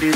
Here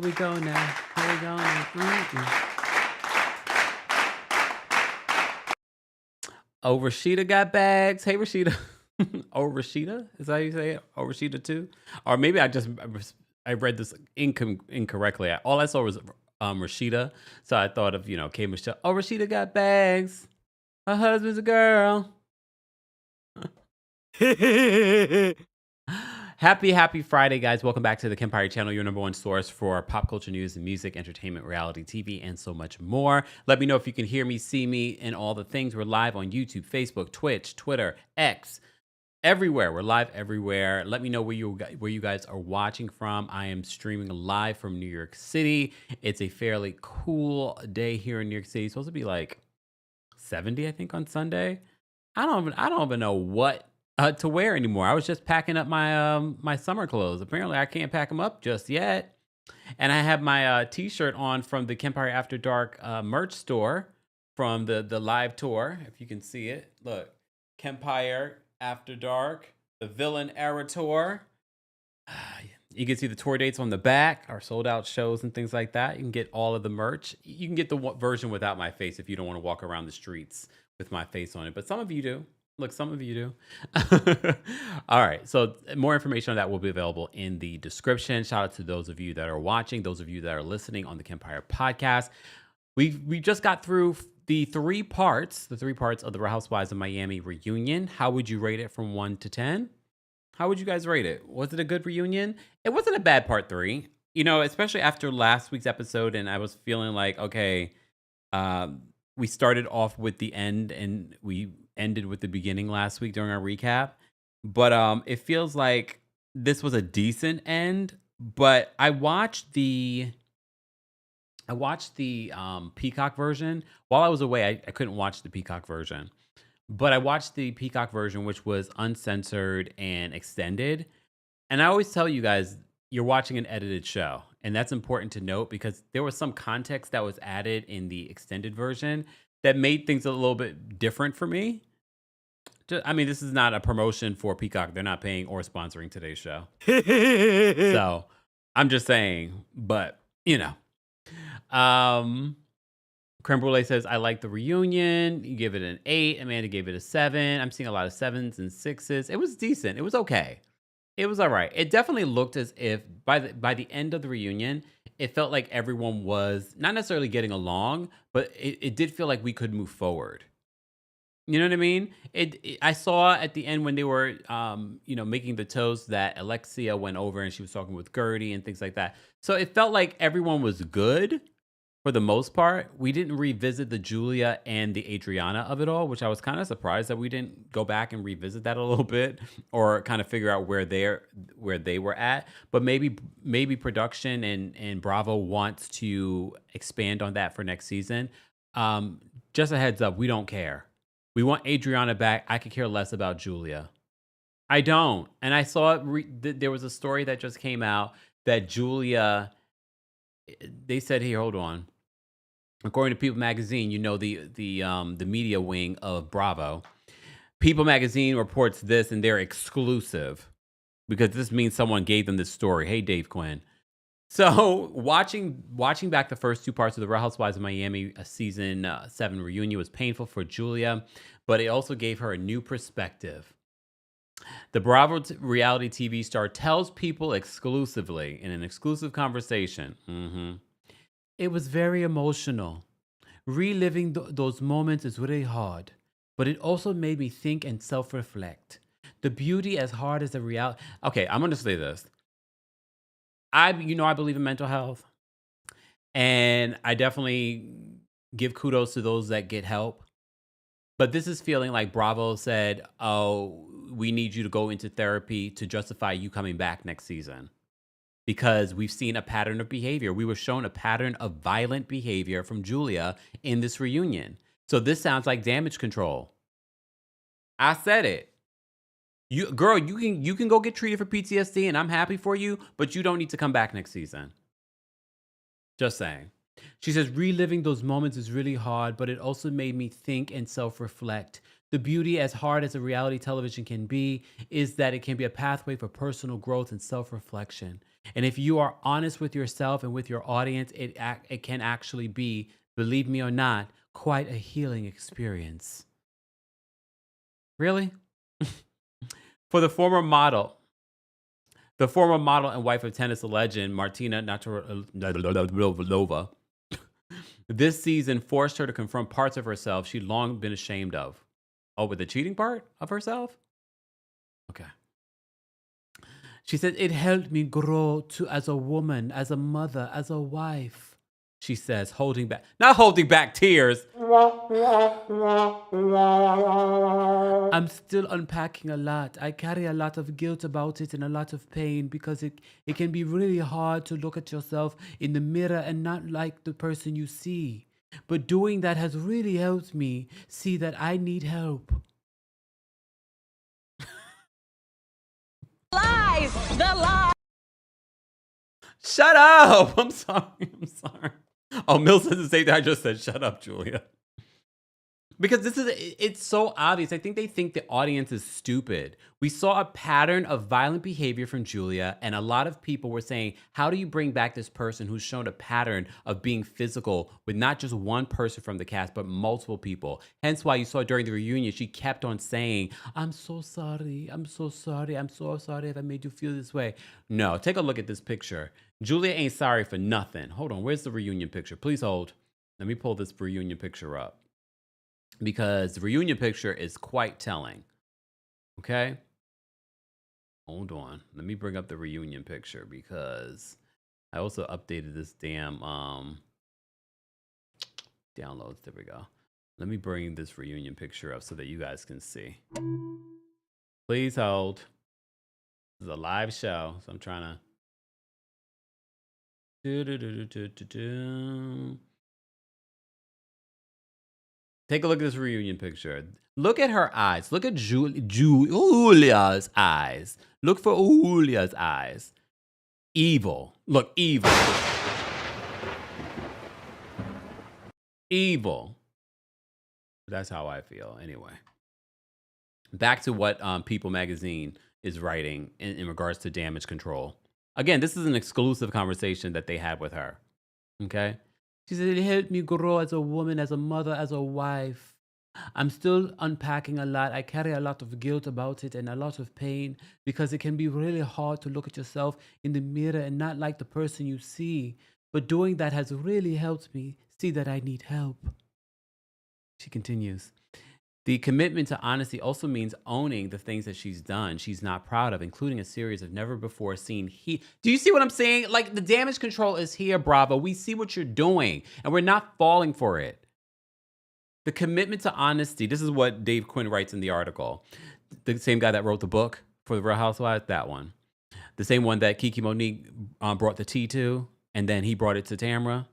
we go now. Here we go now. Here we go now. Oh, Rashida got bags. Hey, Rashida. Oh, Rashida? Is that how you say it? Oh, Rashida too? Or maybe I read this incorrectly. All I saw was Rashida. So I thought of, K. Michelle. Oh, Rashida got bags. Her husband's a girl. Happy Friday, guys. Welcome back to the Kempire channel, your number one source for pop culture news and music, entertainment, reality TV, and so much more. Let me know if you can hear me, see me, and all the things. We're live on YouTube, Facebook, Twitch, Twitter, X, everywhere. We're live everywhere. Let me know where you guys are watching from. I am streaming live from New York City. It's a fairly cool day here in New York City. It's supposed to be like 70, I think, on Sunday. I don't even know what to wear anymore. I was just packing up my my summer clothes. Apparently, I can't pack them up just yet. And I have my T-shirt on from the Kempire After Dark merch store from the live tour. If you can see it, look, Kempire After Dark, the Villain Era tour. You can see the tour dates on the back, our sold out shows and things like that. You can get all of the merch. You can get the version without my face if you don't want to walk around the streets with my face on it. But some of you do. Look, some of you do. All right. So more information on that will be available in the description. Shout out to those of you that are watching, those of you that are listening on the Kempire podcast. We just got through the three parts of the Real Housewives of Miami reunion. How would you rate it from 1 to 10? How would you guys rate it? Was it a good reunion? It wasn't a bad part 3. Especially after last week's episode, and I was feeling like, okay, we started off with the end and we ended with the beginning last week during our recap. But it feels like this was a decent end. But I watched the Peacock version. While I was away, I couldn't watch the Peacock version. But I watched the Peacock version, which was uncensored and extended. And I always tell you guys, you're watching an edited show. And that's important to note because there was some context that was added in the extended version that made things a little bit different for me. I mean, this is not a promotion for Peacock. They're not paying or sponsoring today's show. So I'm just saying, but Creme Brulee says, I like the reunion. You give it an 8. Amanda gave it a 7. I'm seeing a lot of 7s and 6s. It was decent. It was okay. It was all right. It definitely looked as if by the end of the reunion, it felt like everyone was not necessarily getting along, but it did feel like we could move forward. You know what I mean? I saw at the end when they were, making the toast that Alexia went over and she was talking with Gertie and things like that. So it felt like everyone was good for the most part. We didn't revisit the Julia and the Adriana of it all, which I was kind of surprised that we didn't go back and revisit that a little bit or kind of figure out where they were at. But maybe production and Bravo wants to expand on that for next season. Just a heads up, we don't care. We want Adriana back. I could care less about Julia. I don't. And I saw there was a story that just came out that Julia, they said here, hold on. According to People Magazine, the media wing of Bravo, People Magazine reports this and they're exclusive because this means someone gave them this story. Hey, Dave Quinn. So watching back the first two parts of the Real Housewives of Miami season 7 reunion was painful for Julia, but it also gave her a new perspective. The Bravo reality TV star tells people exclusively in an exclusive conversation, it was very emotional. Reliving those moments is really hard, but it also made me think and self reflect. The beauty, as hard as the reality. Okay, I'm going to say this. I believe in mental health, and I definitely give kudos to those that get help. But this is feeling like Bravo said, "Oh, we need you to go into therapy to justify you coming back next season." Because we've seen a pattern of behavior. We were shown a pattern of violent behavior from Julia in this reunion. So this sounds like damage control. I said it. Girl, you can go get treated for PTSD and I'm happy for you, but you don't need to come back next season. Just saying. She says, reliving those moments is really hard, but it also made me think and self-reflect. The beauty, as hard as a reality television can be, is that it can be a pathway for personal growth and self-reflection. And if you are honest with yourself and with your audience, it can actually be, believe me or not, quite a healing experience. Really? For the former model and wife of tennis legend Martina Navratilova, this season forced her to confront parts of herself she'd long been ashamed of. Oh, with the cheating part of herself? Okay. She said, it helped me grow as a woman, as a mother, as a wife. She says, not holding back tears. I'm still unpacking a lot. I carry a lot of guilt about it and a lot of pain because it can be really hard to look at yourself in the mirror and not like the person you see. But doing that has really helped me see that I need help. Lies! The lies! Shut up! I'm sorry. Oh, Mill says the same thing I just said. Shut up, Julia. Because it's so obvious. I think they think the audience is stupid. We saw a pattern of violent behavior from Julia, and a lot of people were saying, how do you bring back this person who's shown a pattern of being physical with not just one person from the cast, but multiple people? Hence why you saw during the reunion, she kept on saying, I'm so sorry. I'm so sorry. I'm so sorry if I made you feel this way. No, take a look at this picture. Julia ain't sorry for nothing. Hold on. Where's the reunion picture? Please hold. Let me pull this reunion picture up, because the reunion picture is quite telling. Okay? Hold on. Let me bring up the reunion picture because I also updated this damn downloads. There we go. Let me bring this reunion picture up so that you guys can see. Please hold. This is a live show, so I'm trying to take a look at this reunion picture. Look at her eyes. Look at Julia's eyes. Look for Julia's eyes. Evil. Look, evil. Evil. That's how I feel. Anyway. Back to what People Magazine is writing in regards to damage control. Again, this is an exclusive conversation that they had with her. Okay? She said, it helped me grow as a woman, as a mother, as a wife. I'm still unpacking a lot. I carry a lot of guilt about it and a lot of pain because it can be really hard to look at yourself in the mirror and not like the person you see. But doing that has really helped me see that I need help. She continues. The commitment to honesty also means owning the things that she's done she's not proud of, including a series of never before seen Do you see what I'm saying? Like, the damage control is here, Bravo. We see what you're doing, and we're not falling for it. The commitment to honesty, this is what Dave Quinn writes in the article. The same guy that wrote the book for the Real Housewives, that one. The same one that Kiki Monique brought the tea to, and then he brought it to Tamra.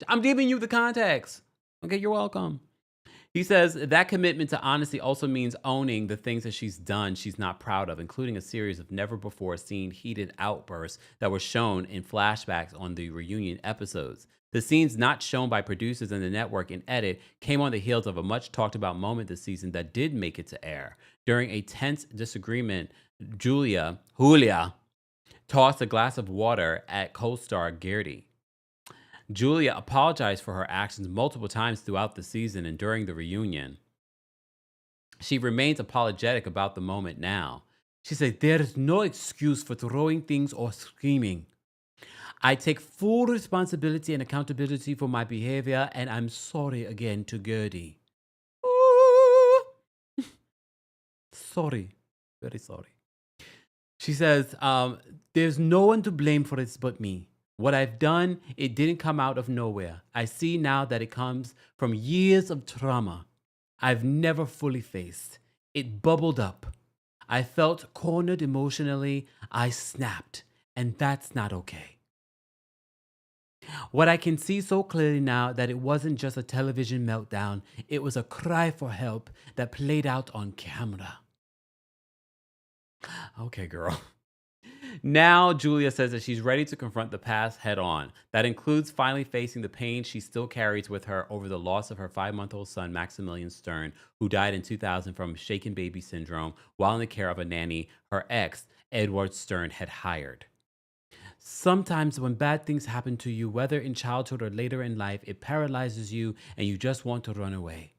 I'm giving you the context. Okay, you're welcome. He says that commitment to honesty also means owning the things that she's done she's not proud of, including a series of never before seen heated outbursts that were shown in flashbacks on the reunion episodes. The scenes not shown by producers and the network in edit came on the heels of a much talked about moment this season that did make it to air. During a tense disagreement, Julia tossed a glass of water at co-star Gertie. Julia apologized for her actions multiple times throughout the season and during the reunion. She remains apologetic about the moment now. She said, "There is no excuse for throwing things or screaming. I take full responsibility and accountability for my behavior, and I'm sorry again to Gertie." Ooh. Sorry. Very sorry. She says, "There's no one to blame for this but me. What I've done, it didn't come out of nowhere. I see now that it comes from years of trauma I've never fully faced. It bubbled up. I felt cornered emotionally. I snapped, and that's not okay. What I can see so clearly now that it wasn't just a television meltdown, it was a cry for help that played out on camera." Okay, girl. Now, Julia says that she's ready to confront the past head on. That includes finally facing the pain she still carries with her over the loss of her 5-month-old son, Maximilian Stern, who died in 2000 from shaken baby syndrome while in the care of a nanny her ex, Edward Stern, had hired. Sometimes when bad things happen to you, whether in childhood or later in life, it paralyzes you and you just want to run away.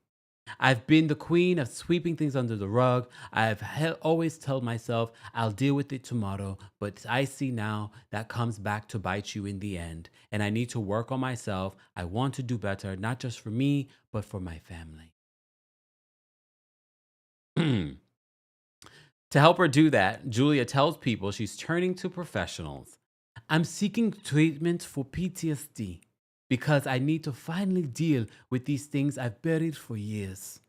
I've been the queen of sweeping things under the rug. I've always told myself I'll deal with it tomorrow, but I see now that comes back to bite you in the end. And I need to work on myself. I want to do better, not just for me, but for my family. To help her do that, Julia tells people she's turning to professionals. "I'm seeking treatment for PTSD because I need to finally deal with these things I've buried for years.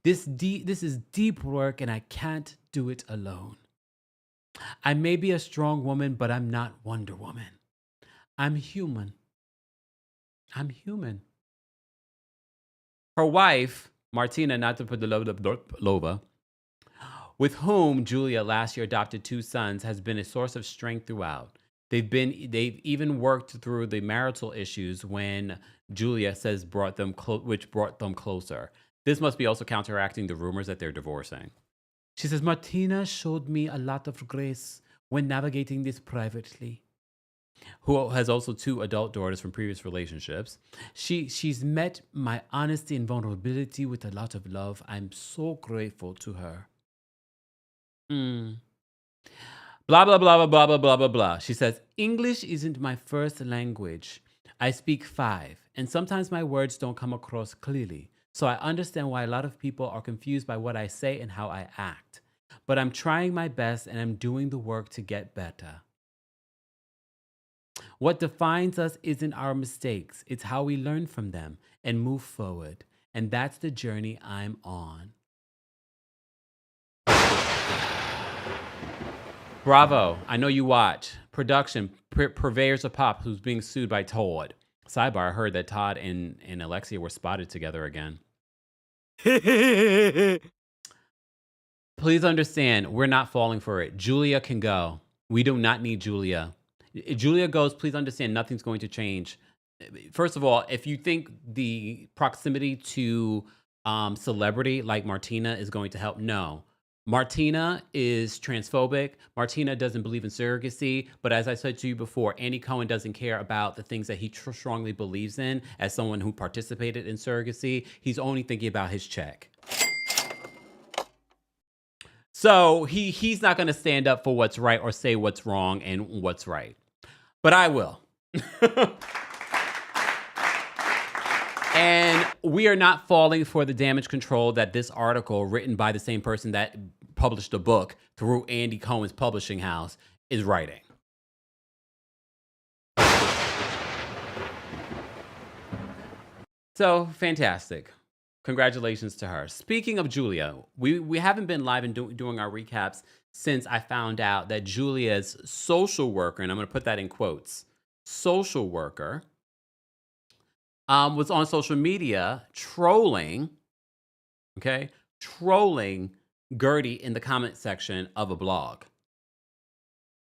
This is deep work and I can't do it alone. I may be a strong woman, but I'm not Wonder Woman. I'm human. I'm human." Her wife, Martina Navratilova, with whom Julia last year adopted 2 sons, has been a source of strength throughout. They've even worked through the marital issues when Julia says brought them closer. This must be also counteracting the rumors that they're divorcing. She says, "Martina showed me a lot of grace when navigating this privately." Who has also 2 adult daughters from previous relationships. She's met my honesty and vulnerability with a lot of love. I'm so grateful to her. Blah, blah, blah, blah, blah, blah, blah, blah, blah. She says, "English isn't my first language. I speak 5, and sometimes my words don't come across clearly. So I understand why a lot of people are confused by what I say and how I act. But I'm trying my best and I'm doing the work to get better. What defines us isn't our mistakes. It's how we learn from them and move forward. And that's the journey I'm on." Bravo. I know you watch. Production, Purveyors of Pop, who's being sued by Todd. Sidebar, I heard that Todd and Alexia were spotted together again. Please understand, we're not falling for it. Julia can go. We do not need Julia. If Julia goes, please understand, nothing's going to change. First of all, if you think the proximity to celebrity like Martina is going to help, no. Martina is transphobic. Martina doesn't believe in surrogacy. But as I said to you before, Andy Cohen doesn't care about the things that he strongly believes in as someone who participated in surrogacy. He's only thinking about his check. So he's not going to stand up for what's right or say what's wrong and what's right. But I will. And we are not falling for the damage control that this article, written by the same person that published a book through Andy Cohen's publishing house, is writing. So fantastic. Congratulations to her. Speaking of Julia, we haven't been live and doing our recaps since I found out that Julia's social worker, and I'm going to put that in quotes, social worker, was on social media trolling Gertie in the comment section of a blog,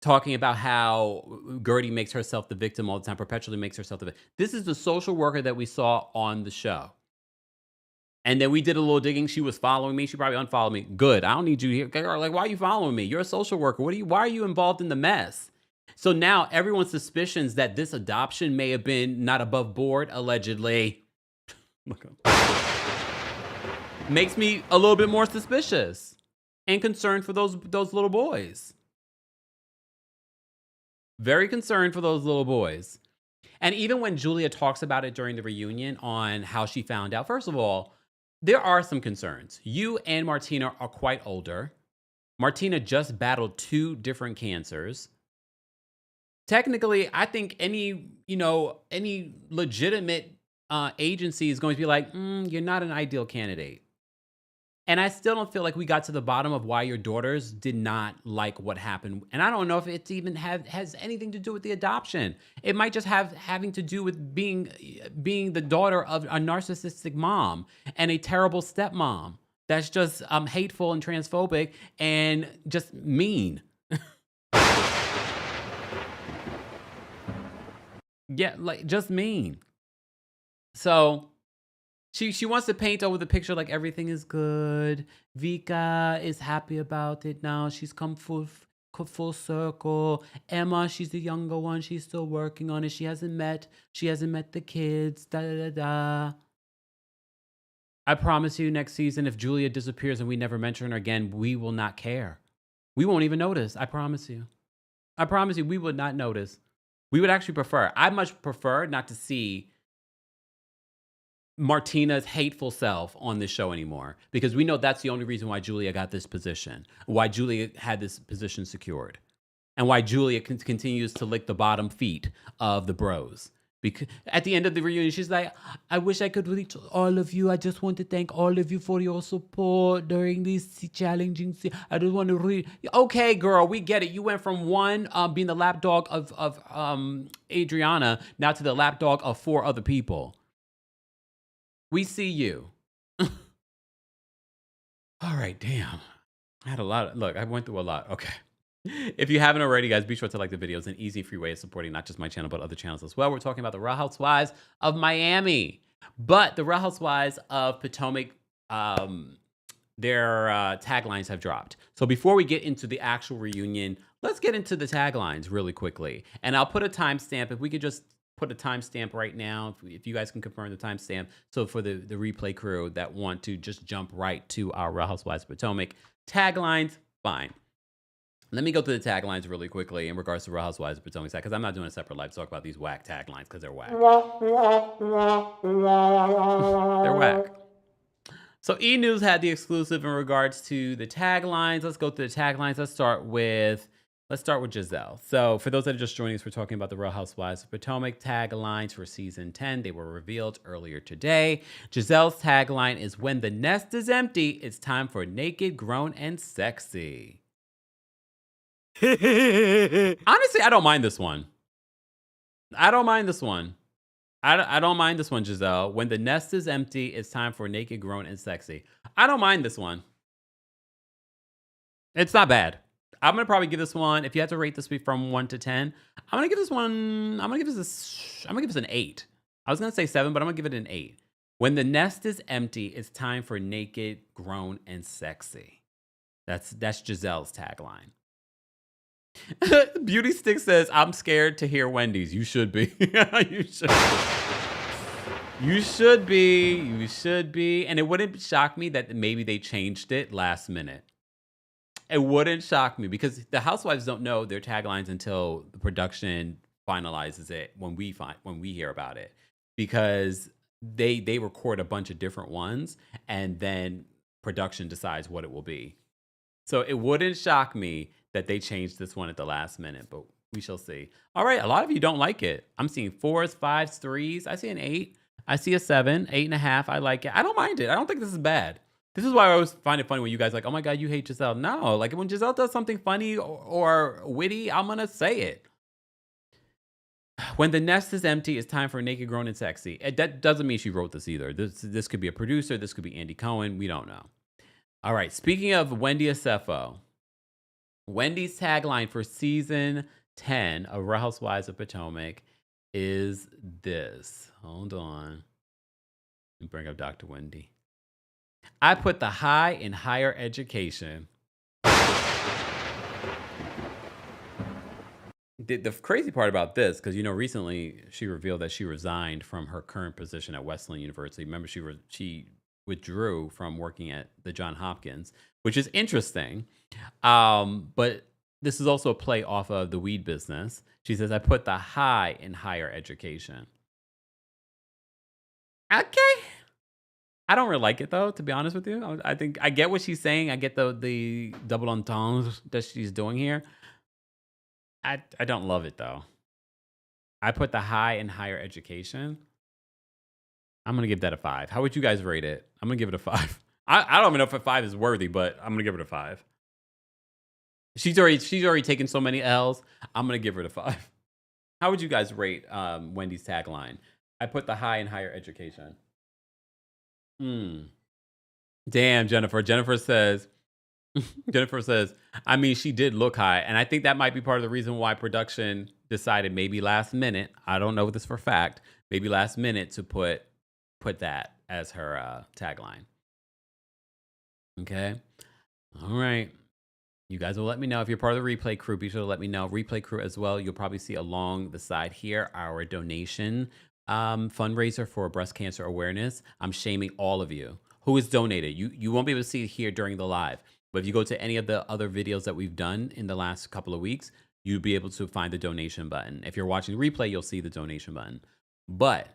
talking about how Gertie makes herself the victim all the time, perpetually makes herself the victim. This is the social worker that we saw on the show. And then we did a little digging. She was following me. She probably unfollowed me. Good. I don't need you here. Like, why are you following me? You're a social worker. Why are you involved in the mess? So now everyone's suspicions that this adoption may have been not above board, allegedly. Look makes me a little bit more suspicious and concerned for those little boys. Very concerned for those little boys. And even when Julia talks about it during the reunion on how she found out, first of all, there are some concerns. You and Martina are quite older. Martina just battled 2 different cancers. Technically, I think any legitimate agency is going to be like, you're not an ideal candidate. And I still don't feel like we got to the bottom of why your daughters did not like what happened. And I don't know if it's even has anything to do with the adoption. It might just having to do with being the daughter of a narcissistic mom and a terrible stepmom that's just hateful and transphobic and just mean. Yeah, like just mean. So she wants to paint over the picture like everything is good. Vika is happy about it now. She's come full circle. Emma, she's the younger one. She's still working on it. She hasn't met the kids. Da da da da. I promise you, next season, if Julia disappears and we never mention her again, we will not care. We won't even notice. I promise you. I promise you, we would not notice. We would actually prefer. I much prefer not to see Martina's hateful self on this show anymore, because we know that's the only reason why Julia got this position, why Julia had this position secured, and why Julia continues to lick the bottom feet of the bros. Because at the end of the reunion, she's like, I wish I could reach all of you. I just want to thank all of you for your support during these challenging. I just want to read. Okay, girl, we get it. You went from one being the lapdog of Adriana now to the lapdog of 4 other people. We see you. All right, damn. I had a lot. Look, I went through a lot. Okay. If you haven't already, guys, be sure to like the video. It's an easy, free way of supporting not just my channel, but other channels as well. We're talking about the Real Housewives of Miami. But the Real Housewives of Potomac, their taglines have dropped. So before we get into the actual reunion, let's get into the taglines really quickly. And I'll put a timestamp. If we could just put a timestamp right now, if you guys can confirm the timestamp. So for the replay crew that want to just jump right to our Real Housewives of Potomac taglines, fine. Let me go through the taglines really quickly in regards to Real Housewives of Potomac, because I'm not doing a separate live talk about these whack taglines because they're whack. They're whack. So E! News had the exclusive in regards to the taglines. Let's go through the taglines. Let's start with Giselle. So for those that are just joining us, we're talking about the Real Housewives of Potomac taglines for season 10. They were revealed earlier today. Giselle's tagline is, when the nest is empty, it's time for naked, grown, and sexy. Honestly, I don't mind this one. I don't mind this one, Giselle. When the nest is empty, it's time for naked, grown, and sexy. I don't mind this one. It's not bad. I'm gonna probably give this one, if you had to rate this from 1 to 10, I'm gonna give this an 8. I was gonna say 7, but I'm gonna give it an 8. When the nest is empty, it's time for naked, grown, and sexy. That's Giselle's tagline. Beauty Stick says, I'm scared to hear Wendy's. You should be. You should. You should be. You should be. And it wouldn't shock me that maybe they changed it last minute. It wouldn't shock me, because the Housewives don't know their taglines until the production finalizes it when we hear about it, because they record a bunch of different ones and then production decides what it will be. So it wouldn't shock me that they changed this one at the last minute, but we shall see. All right, a lot of you don't like it. I'm seeing 4s, 5s, 3s. I see an 8. I see a 7, 8.5. I like it. I don't mind it. I don't think this is bad. This is why I always find it funny when you guys are like, oh my God, you hate Giselle. No, like when Giselle does something funny or witty, I'm gonna say it. When the nest is empty, it's time for naked, grown, and sexy. That doesn't mean she wrote this either. This could be a producer. This could be Andy Cohen. We don't know. All right, speaking of Wendy Asefo, Wendy's tagline for season 10 of Real Housewives of Potomac is this. Hold on. Let me bring up Dr. Wendy. I put the high in higher education. the crazy part about this, because recently she revealed that she resigned from her current position at Wesleyan University. Remember, she withdrew from working at the John Hopkins, which is interesting. But this is also a play off of the weed business. She says, "I put the high in higher education." Okay. I don't really like it though, to be honest with you. I think I get what she's saying. I get the double entendre that she's doing here. I don't love it though. I put the high in higher education. I'm gonna give that a 5. How would you guys rate it? I'm gonna give it a 5. I don't even know if a 5 is worthy, but I'm gonna give it a 5. She's already taken so many L's. I'm gonna give her a 5. How would you guys rate Wendy's tagline? I put the high in higher education. Damn, Jennifer. Jennifer says, I mean, she did look high. And I think that might be part of the reason why production decided maybe last minute, I don't know this for a fact, maybe last minute to put that as her tagline. Okay. All right. You guys will let me know if you're part of the replay crew. Be sure to let me know. Replay crew as well. You'll probably see along the side here our donation fundraiser for breast cancer awareness. I'm shaming all of you who has donated. You won't be able to see it here during the live, but if you go to any of the other videos that we've done in the last couple of weeks, you'll be able to find the donation button. If you're watching the replay, you'll see the donation button. But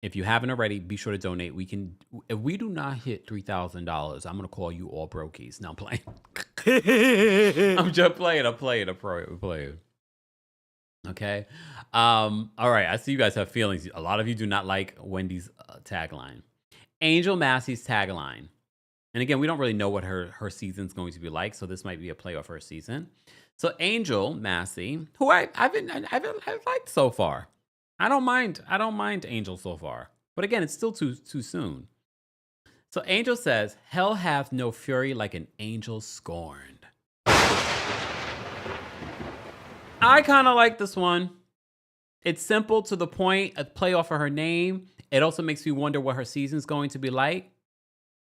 if you haven't already, be sure to donate. If we do not hit $3,000, I'm gonna call you all brokies. No, I'm playing. I'm just playing. I'm playing. Okay. All right. I see you guys have feelings. A lot of you do not like Wendy's tagline. Angel Massey's tagline. And again, we don't really know what her season's going to be like, so this might be a play off her season. So Angel Massey, who I've liked so far. I don't mind Angel so far. But again, it's still too soon. So Angel says, "Hell hath no fury like an angel scorned." I kind of like this one. It's simple to the point, a play off of her name. It also makes me wonder what her season's going to be like.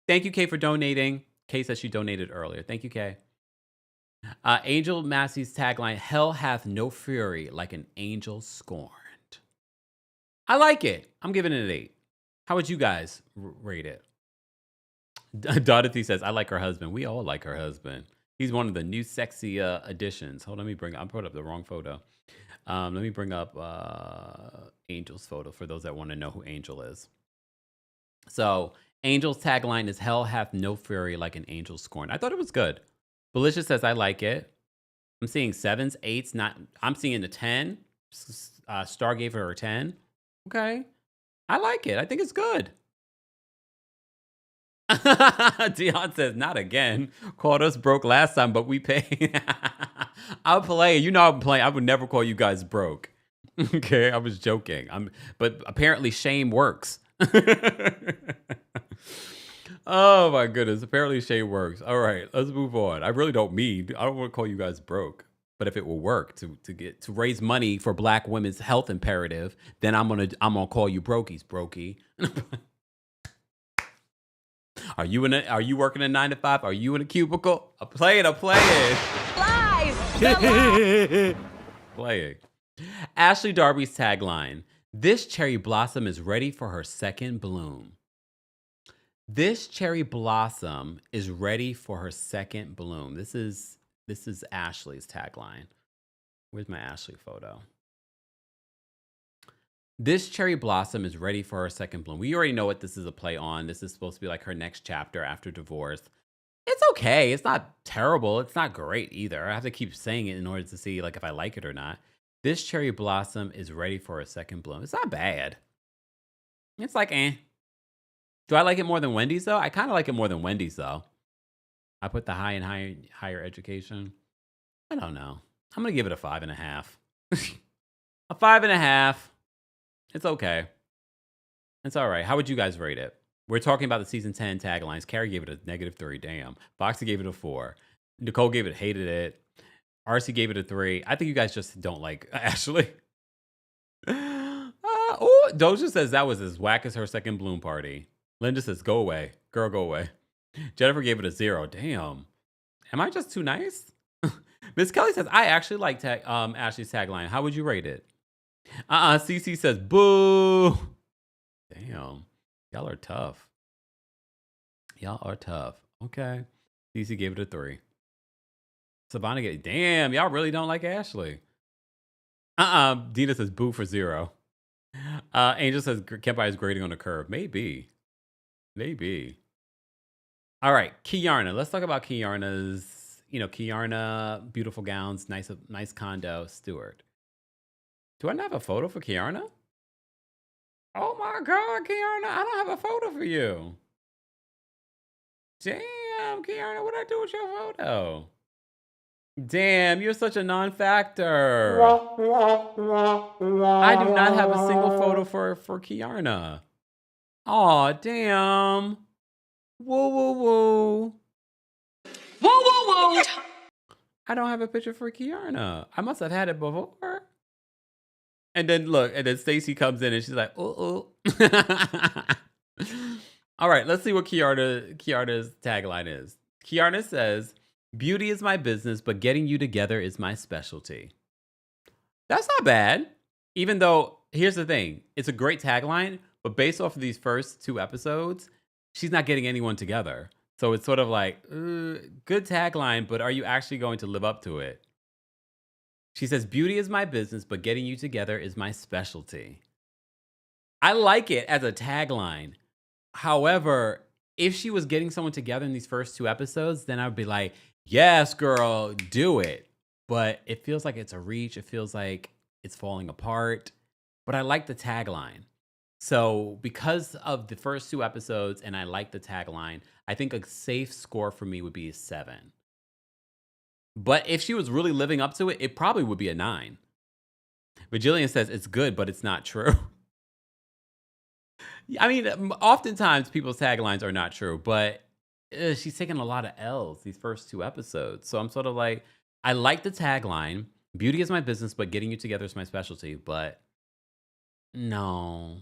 Thank you, Kay, for donating. Kay says she donated earlier. Thank you, Kay. Angel Massey's tagline, "Hell hath no fury like an angel scorned." I like it. I'm giving it an 8. How would you guys rate it? Dorothy says, "I like her husband." We all like her husband. He's one of the new sexy additions. Hold on, I put up the wrong photo. Let me bring up Angel's photo for those that want to know who Angel is. So Angel's tagline is, "Hell hath no fury like an angel scorned." I thought it was good. Belicious says, "I like it." I'm seeing 7s, 8s. I'm seeing a 10. Star gave her a 10. Okay. I like it. I think it's good. Dion says, "Not again. Called us broke last time, but we pay." I'll play. I'm playing. I would never call you guys broke. Okay, I was joking. But apparently shame works. Oh my goodness. Apparently shame works. All right, let's move on. I really don't want to call you guys broke. But if it will work to raise money for Black women's health imperative, then I'm gonna call you brokies, brokey. Are you working a 9 to 5? Are you in a cubicle? I'm playing. Lies. Playing. Ashley Darby's tagline: "This cherry blossom is ready for her second bloom." This cherry blossom is ready for her second bloom. This is Ashley's tagline. Where's my Ashley photo? This cherry blossom is ready for her second bloom. We already know what this is a play on. This is supposed to be like her next chapter after divorce. It's okay. It's not terrible. It's not great either. I have to keep saying it in order to see like if I like it or not. This cherry blossom is ready for a second bloom. It's not bad. It's like, eh. Do I like it more than Wendy's though? I kind of like it more than Wendy's though. I put the high in higher education. I don't know. I'm going to give it a 5.5. A 5.5. It's okay. It's all right. How would you guys rate it? We're talking about the season 10 taglines. Carrie gave it a -3. Damn. Foxy gave it a 4. Nicole hated it. RC gave it a 3. I think you guys just don't like Ashley. Doja says that was as whack as her second bloom party. Linda says, "Go away. Girl, go away." Jennifer gave it a 0. Damn. Am I just too nice? Miss Kelly says, I actually like Ashley's tagline. How would you rate it? CC says, boo. Damn. Y'all are tough. Y'all are tough. Okay. CC gave it a 3. Savannah gave, damn, y'all really don't like Ashley. Dina says, boo for 0. Angel says, Kempire is grading on a curve. Maybe. All right, Kiarna. Let's talk about Kiarna's, Kiarna, beautiful gowns, nice condo, Stewart. Do I not have a photo for Kiarna? Oh my God, Kiarna, I don't have a photo for you. Damn, Kiarna, what'd I do with your photo? Damn, you're such a non-factor. I do not have a single photo for Kiarna. Aw, damn. Woo, woo, woo. Whoa, whoa, whoa. I don't have a picture for Kiarna. I must have had it before. And then Stacy comes in and she's like, oh. All right, let's see what Kiarna's tagline is. Kiarna says, beauty is my business, but getting you together is my specialty. That's not bad. Even though, here's the thing. It's a great tagline, but based off of these first 2 episodes, she's not getting anyone together. So it's sort of like, good tagline, but are you actually going to live up to it? She says, beauty is my business, but getting you together is my specialty. I like it as a tagline. However, if she was getting someone together in these first 2 episodes, then I would be like, yes, girl, do it. But it feels like it's a reach. It feels like it's falling apart. But I like the tagline. So because of the first 2 episodes and I like the tagline, I think a safe score for me would be a 7. But if she was really living up to it, it probably would be a 9. But Jillian says it's good, but it's not true. I mean, oftentimes people's taglines are not true, but she's taken a lot of L's these first 2 episodes. So I'm sort of like, I like the tagline. Beauty is my business, but getting you together is my specialty. But no.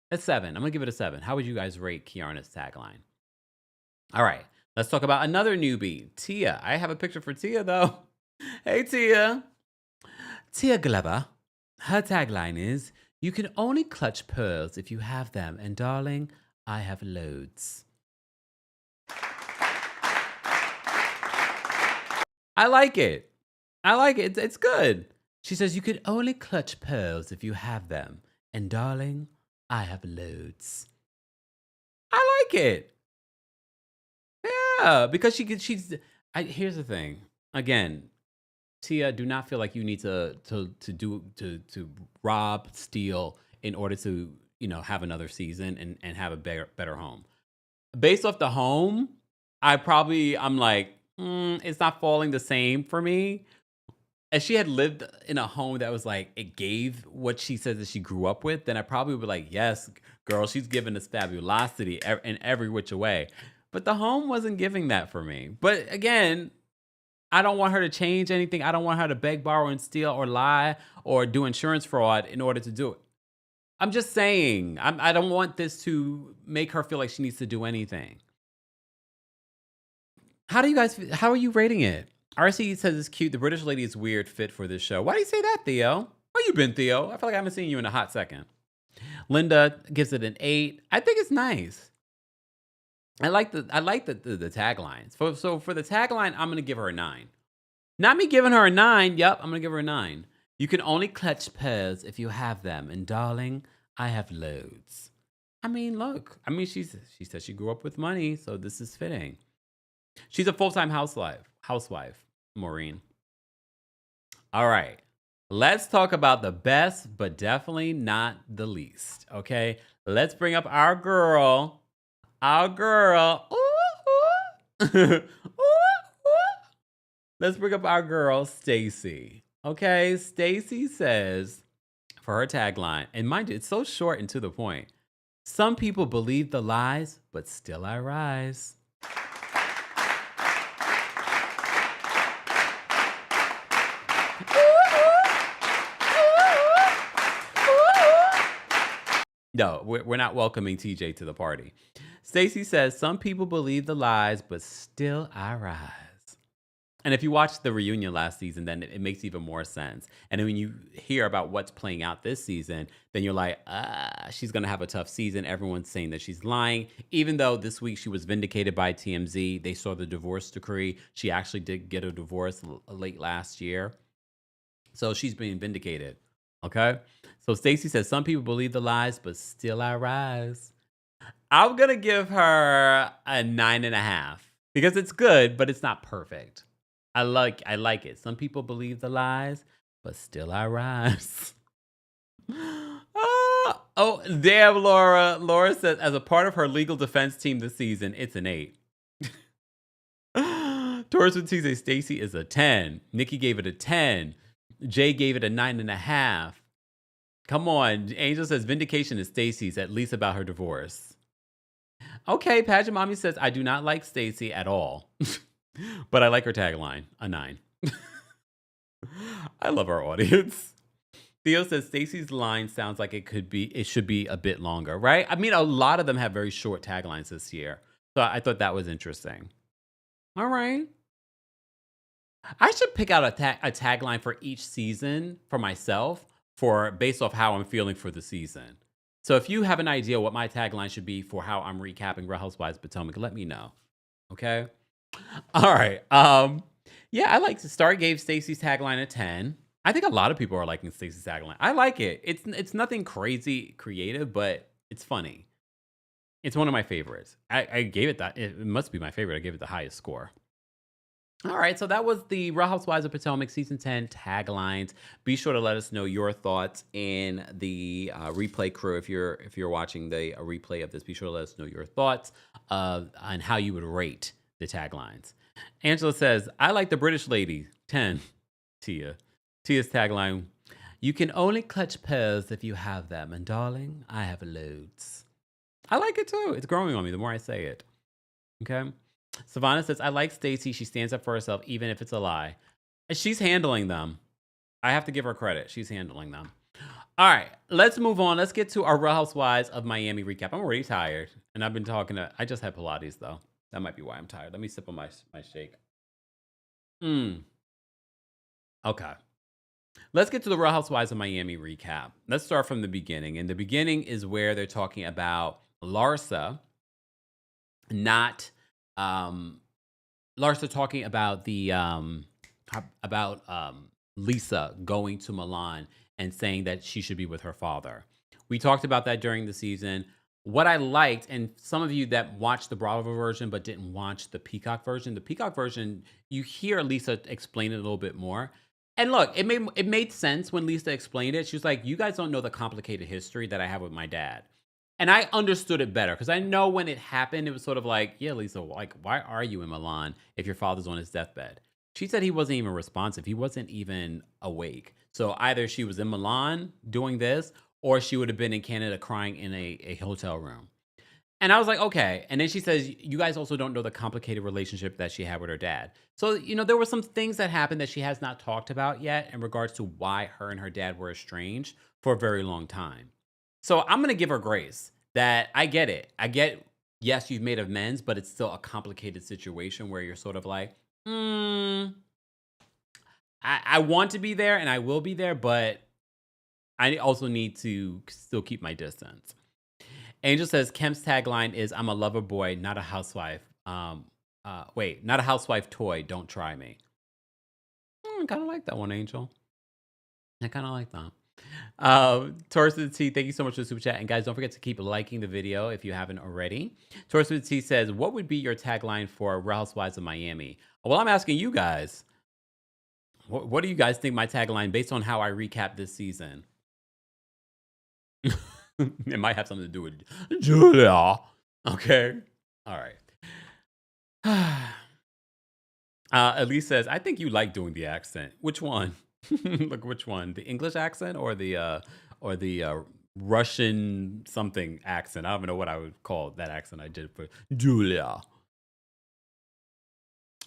It's 7. I'm going to give it a 7. How would you guys rate Kiarna's tagline? All right. Let's talk about another newbie, Tia. I have a picture for Tia, though. Hey, Tia. Tia Glover. Her tagline is, you can only clutch pearls if you have them. And darling, I have loads. I like it. It's good. She says, you can only clutch pearls if you have them. And darling, I have loads. I like it. Yeah, because here's the thing. Again, Tia, do not feel like you need to rob, steal in order to, have another season and have a better home. Based off the home, I'm like, it's not falling the same for me. If she had lived in a home that was like, it gave what she says that she grew up with, then I probably would be like, yes, girl, she's giving us fabulosity in every which way. But the home wasn't giving that for me. But again, I don't want her to change anything. I don't want her to beg, borrow, and steal or lie or do insurance fraud in order to do it. I'm just saying, I don't want this to make her feel like she needs to do anything. How are you rating it? RC says it's cute. The British lady is weird fit for this show. Why do you say that, Theo? Where you been, Theo? I feel like I haven't seen you in a hot second. Linda gives it an 8. I think it's nice. I like the taglines. So for the tagline, I'm gonna give her a 9. Not me giving her a 9. Yep, I'm gonna give her a 9. You can only clutch pearls if you have them, and darling, I have loads. I mean, look. I mean, she said she grew up with money, so this is fitting. She's a full-time housewife, Maureen. All right. Let's talk about the best, but definitely not the least. Okay. Let's bring up our girl. Ooh, ooh. Let's bring up our girl, Stacy. Okay. Stacy says for her tagline, and mind you, it's so short and to the point. Some people believe the lies, but still I rise. No, we're not welcoming TJ to the party. Stacy says, some people believe the lies, but still I rise. And if you watched the reunion last season, then it makes even more sense. And then when you hear about what's playing out this season, then you're like, she's going to have a tough season. Everyone's saying that she's lying. Even though this week she was vindicated by TMZ, they saw the divorce decree. She actually did get a divorce late last year. So she's being vindicated. Okay. So Stacey says, some people believe the lies, but still I rise. I'm going to give her a 9.5 because it's good, but it's not perfect. I like it. Some people believe the lies, but still I rise. Oh, damn, Laura. Laura says, as a part of her legal defense team this season, it's an 8. Taurus with Tuesday, Stacey is a 10. Nikki gave it a 10. Jay gave it a 9.5. Come on. Angel says, vindication is Stacey's, at least about her divorce. Okay, Pageant Mommy says, I do not like Stacey at all. But I like her tagline, a 9. I love our audience. Theo says Stacey's line sounds like it should be a bit longer, right? I mean, a lot of them have very short taglines this year. So I thought that was interesting. All right. I should pick out a tagline for each season for myself based off how I'm feeling for the season. So if you have an idea what my tagline should be for how I'm recapping Real Housewives of Potomac, let me know. Okay? All right. Yeah, I like Star gave Stacey's tagline a 10. I think a lot of people are liking Stacey's tagline. I like it. It's nothing crazy creative, but it's funny. It's one of my favorites. I gave it that. It must be my favorite. I gave it the highest score. All right, so that was the Real Housewives of Potomac Season 10 taglines. Be sure to let us know your thoughts in the replay crew. If you're watching the replay of this, be sure to let us know your thoughts on how you would rate the taglines. Angela says, I like the British lady, 10. Tia's tagline, you can only clutch pearls if you have them. And darling, I have loads. I like it too. It's growing on me the more I say it. Okay. Savannah says, I like Stacey. She stands up for herself, even if it's a lie. And she's handling them. I have to give her credit. She's handling them. All right, let's move on. Let's get to our Real Housewives of Miami recap. I'm already tired. And I've been I just had Pilates, though. That might be why I'm tired. Let me sip on my shake. Okay. Let's get to the Real Housewives of Miami recap. Let's start from the beginning. And the beginning is where they're talking about Larsa Larsa talking about Lisa going to Milan and saying that she should be with her father. We talked about that during the season. What I liked, and some of you that watched the Bravo version but didn't watch the Peacock version, you hear Lisa explain it a little bit more. And look, it made sense when Lisa explained it. She was like, you guys don't know the complicated history that I have with my dad. And I understood it better because I know when it happened, it was sort of like, yeah, Lisa, like, why are you in Milan if your father's on his deathbed? She said he wasn't even responsive. He wasn't even awake. So either she was in Milan doing this, or she would have been in Canada crying in a hotel room. And I was like, okay. And then she says, you guys also don't know the complicated relationship that she had with her dad. So, there were some things that happened that she has not talked about yet in regards to why her and her dad were estranged for a very long time. So I'm going to give her grace that I get it. Yes, you've made amends, but it's still a complicated situation where you're sort of like, I want to be there and I will be there, but I also need to still keep my distance. Angel says Kemp's tagline is, I'm a lover boy, not a housewife. Not a housewife toy. Don't try me. I kind of like that one, Angel. I kind of like that. Taurus with the T, thank you so much for the super chat. And guys, don't forget to keep liking the video if you haven't already. Taurus with the T says, what would be your tagline for Real Housewives of Miami? Well, I'm asking you guys. What do you guys think my tagline based on how I recap this season? It might have something to do with Julia. Okay. All right. Elise says, I think you like doing the accent. Which one? Look, which one? The English accent or the Russian something accent? I don't even know what I would call that accent I did for Julia.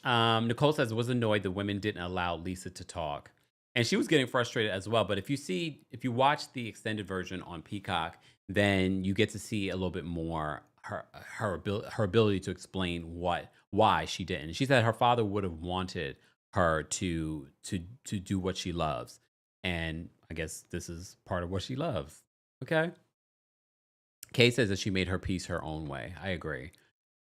Nicole says, was annoyed the women didn't allow Lisa to talk. And she was getting frustrated as well. But if you watch the extended version on Peacock, then you get to see a little bit more her ability to explain why she didn't. She said her father would have wanted her to do what she loves. And I guess this is part of what she loves. Okay. Kay says that she made her peace her own way. I agree.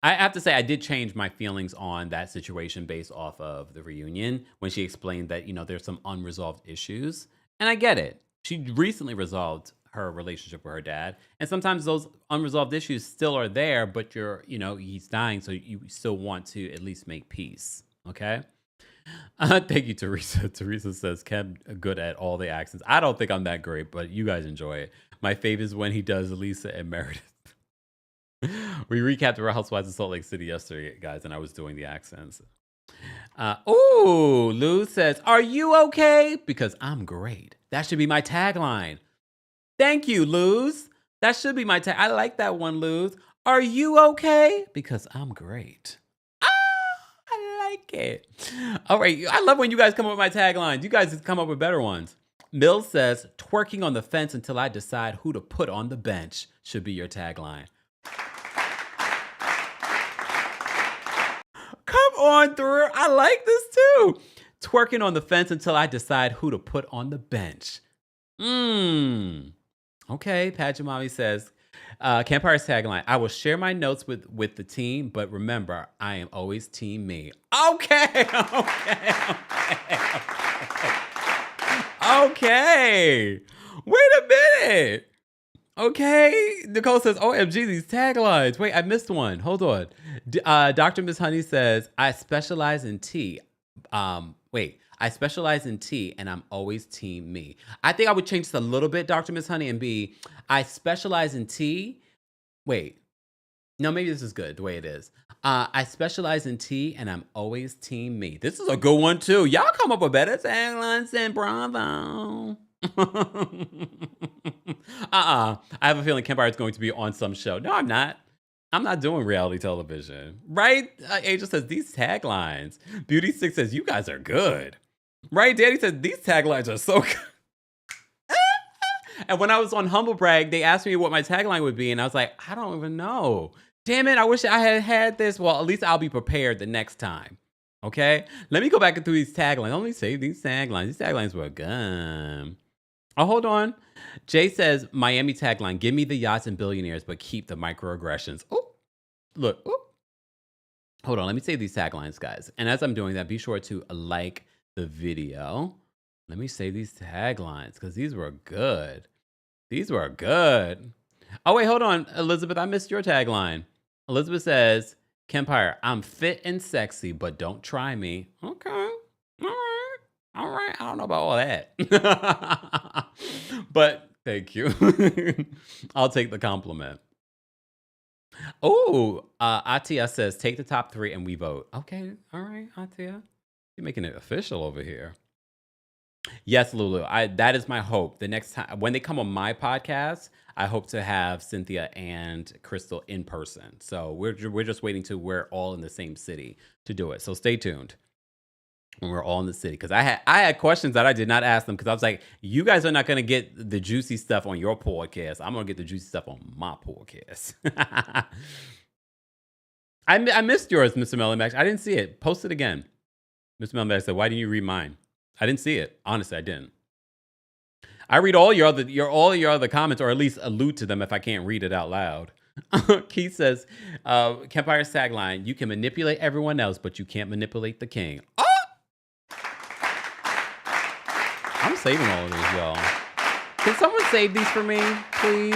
I have to say, I did change my feelings on that situation based off of the reunion when she explained that, there's some unresolved issues. And I get it. She recently resolved her relationship with her dad. And sometimes those unresolved issues still are there, but he's dying. So you still want to at least make peace. Okay. Thank you, Teresa. Teresa says, Kem good at all the accents. I don't think I'm that great, but you guys enjoy it. My favorite is when he does Lisa and Meredith. We recapped the Housewives of Salt Lake City yesterday, guys, and I was doing the accents. Lou says, are you okay? Because I'm great. That should be my tagline. Thank you, Luz. That should be my tag. I like that one, Luz. Are you okay? Because I'm great. I like it. All right. I love when you guys come up with my taglines. You guys come up with better ones. Mills says, twerking on the fence until I decide who to put on the bench should be your tagline. Come on through. I like this too. Twerking on the fence until I decide who to put on the bench. Okay. Pajamami says, Kempire's tagline, I will share my notes with the team, but remember, I am always team me. Okay. Wait a minute. Okay. Nicole says, OMG, these taglines. Wait, I missed one. Hold on. Dr. Miss Honey says, I specialize in tea. I specialize in tea and I'm always team me. I think I would change this a little bit, Dr. Miss Honey, and be, I specialize in tea. Wait. No, maybe this is good the way it is. I specialize in tea and I'm always team me. This is a good one too. Y'all come up with better taglines than Bravo. I have a feeling Kempire is going to be on some show. No, I'm not. I'm not doing reality television. Right? Angel says, these taglines. Beauty 6 says, you guys are good. Right? Daddy says, these taglines are so good. And when I was on Humble Brag, they asked me what my tagline would be. And I was like, I don't even know. Damn it. I wish I had this. Well, at least I'll be prepared the next time. Okay? Let me go back through these taglines. Let me save these taglines. These taglines were good. Oh, hold on. Jay says, Miami tagline, give me the yachts and billionaires, but keep the microaggressions. Oh, look. Oh. Hold on. Let me save these taglines, guys. And as I'm doing that, be sure to like the video. Let me save these taglines because these were good. These were good. Oh, wait, hold on. Elizabeth, I missed your tagline. Elizabeth says, Kempire, I'm fit and sexy, but don't try me. Okay. All right. I don't know about all that. But thank you. I'll take the compliment. Oh, Atia says, take the top 3 and we vote. Okay. All right, Atia. You're making it official over here. Yes, Lulu. That is my hope. The next time when they come on my podcast, I hope to have Cynthia and Crystal in person. So we're just waiting till we're all in the same city to do it. So stay tuned when we're all in the city. Because I had questions that I did not ask them because I was like, you guys are not going to get the juicy stuff on your podcast. I'm going to get the juicy stuff on my podcast. I missed yours, Mr. Melamax. I didn't see it. Post it again. Mr. Melamax said, why didn't you read mine? I didn't see it. Honestly, I didn't. I read all your other comments, or at least allude to them if I can't read it out loud. Keith says, Kempire's tagline, you can manipulate everyone else, but you can't manipulate the king. Oh! I'm saving all of these, y'all. Can someone save these for me, please?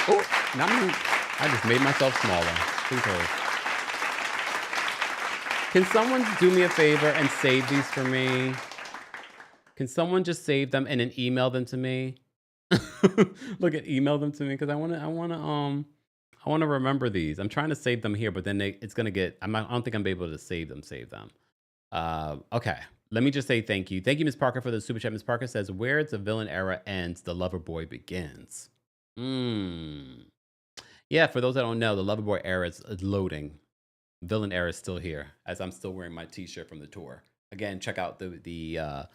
Oh, not me. I just made myself smaller. Please hold. Can someone do me a favor and save these for me? Can someone just save them and then email them to me? Look at email them to me because I want to remember these. I'm trying to save them here, but then it's gonna get. I don't think I'm able to save them. Okay. Let me just say thank you. Thank you, Ms. Parker, for the super chat. Ms. Parker says, where the villain era ends, the lover boy begins. Yeah, for those that don't know, the lover boy era is loading. Villain era is still here, as I'm still wearing my t-shirt from the tour. Again, check out the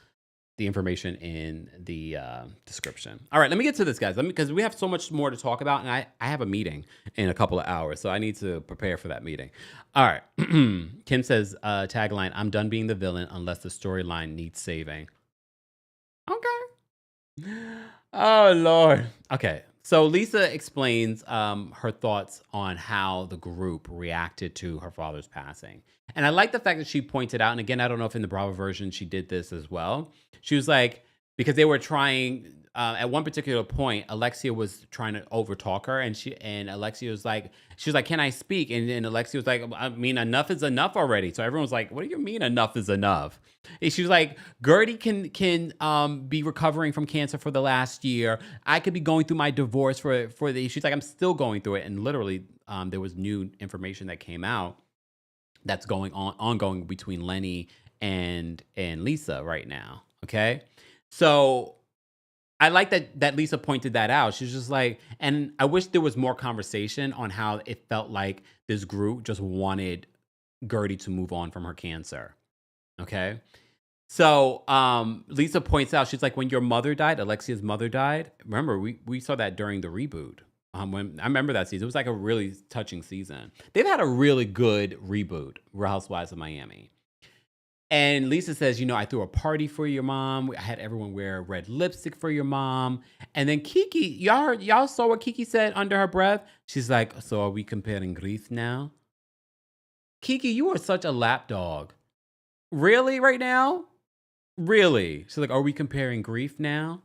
the information in the description. All right, let me get to this, guys. Because we have so much more to talk about, and I have a meeting in a couple of hours, so I need to prepare for that meeting. All right. Kim says, tagline, I'm done being the villain unless the storyline needs saving. Okay. Oh, Lord. Okay. So Lisa explains her thoughts on how the group reacted to her father's passing. And I like the fact that she pointed out, and again, I don't know if in the Bravo version she did this as well. She was like, because they were trying, at one particular point, Alexia was trying to overtalk her, and Alexia was like, she was like, can I speak? And Alexia was like, I mean, enough is enough already. So everyone was like, what do you mean enough is enough? And she was like, Gertie can be recovering from cancer for the last year. I could be going through my divorce for the. She's like, I'm still going through it. And literally, there was new information that came out that's ongoing between Lenny and Lisa right now. Okay, so I like that Lisa pointed that out. She's just like, and I wish there was more conversation on how it felt like this group just wanted Gertie to move on from her cancer. Okay. So Lisa points out, she's like, when your mother died, Alexia's mother died. Remember, we saw that during the reboot. When I remember that season, it was like a really touching season. They've had a really good reboot, Real Housewives of Miami. And Lisa says, I threw a party for your mom. I had everyone wear red lipstick for your mom. And then Kiki, y'all saw what Kiki said under her breath? She's like, so are we comparing grief now? Kiki, you are such a lapdog. Really, right now? Really? She's like, are we comparing grief now?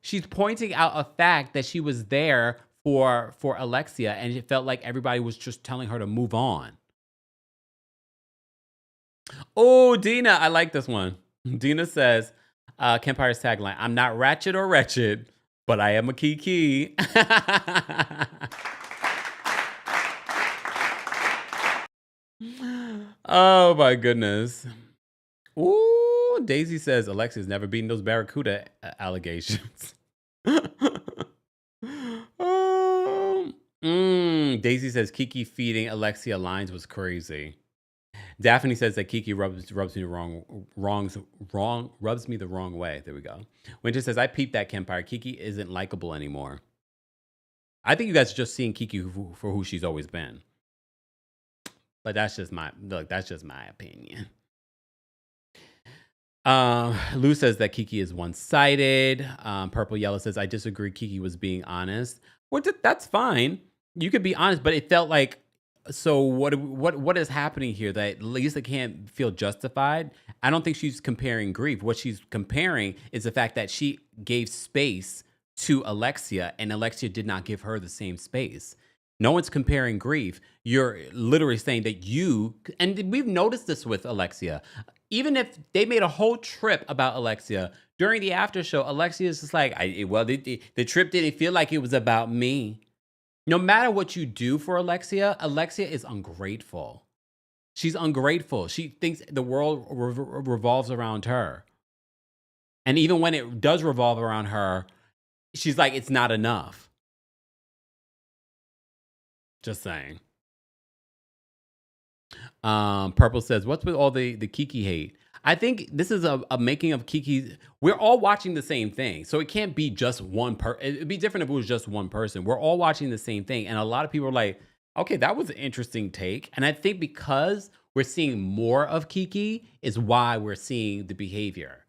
She's pointing out a fact that she was there for Alexia, and it felt like everybody was just telling her to move on. Oh, Dina, I like this one. Dina says, Kempire's tagline, I'm not ratchet or wretched, but I am a Kiki. Oh, my goodness. Ooh, Daisy says Alexia's never beaten those Barracuda allegations. Daisy says Kiki feeding Alexia lines was crazy. Daphne says that Kiki rubs me the wrong way. There we go. Winter says, I peeped that Kempire. Kiki isn't likable anymore. I think you guys are just seeing Kiki for who she's always been. But that's just my opinion. Lou says that Kiki is one-sided. Purple Yellow says, I disagree. Kiki was being honest. Well, that's fine. You could be honest, but it felt like, so what is happening here that Lisa can't feel justified? I don't think she's comparing grief. What she's comparing is the fact that she gave space to Alexia, and Alexia did not give her the same space. No one's comparing grief. You're literally saying that and we've noticed this with Alexia. Even if they made a whole trip about Alexia, during the after show, Alexia is just like, the trip didn't feel like it was about me. No matter what you do for Alexia is ungrateful. She's ungrateful. She thinks the world revolves around her. And even when it does revolve around her, she's like, it's not enough. Just saying. Purple says, what's with all the Kiki hate? I think this is a making of Kiki. We're all watching the same thing. So it can't be just one it'd be different if it was just one person. We're all watching the same thing. And a lot of people are like, okay, that was an interesting take. And I think because we're seeing more of Kiki is why we're seeing the behavior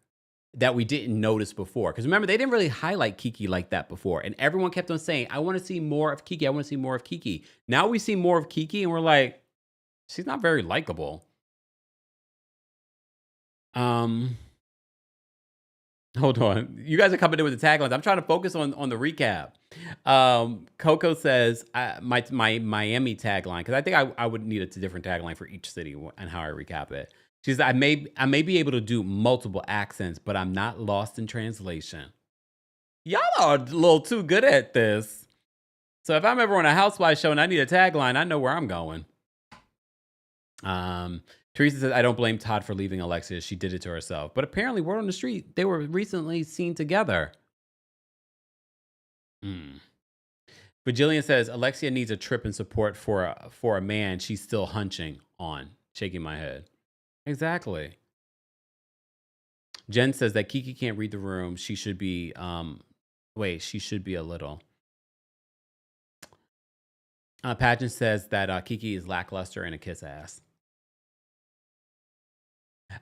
that we didn't notice before. Because remember, they didn't really highlight Kiki like that before. And everyone kept on saying, I want to see more of Kiki. I want to see more of Kiki. Now we see more of Kiki and we're like, she's not very likable. Hold on. You guys are coming in with the taglines. I'm trying to focus on the recap. Coco says, my Miami tagline, because I think I would need a different tagline for each city and how I recap it. She says, I may be able to do multiple accents, but I'm not lost in translation. Y'all are a little too good at this. So if I'm ever on a Housewives show and I need a tagline, I know where I'm going. Teresa says, I don't blame Todd for leaving Alexia. She did it to herself. But apparently, word on the street, they were recently seen together. Virgilian says, Alexia needs a trip and support for a man she's still hunching on. Shaking my head. Exactly. Jen says that Kiki can't read the room. She should be, she should be a little. Pageant says that Kiki is lackluster and a kiss ass.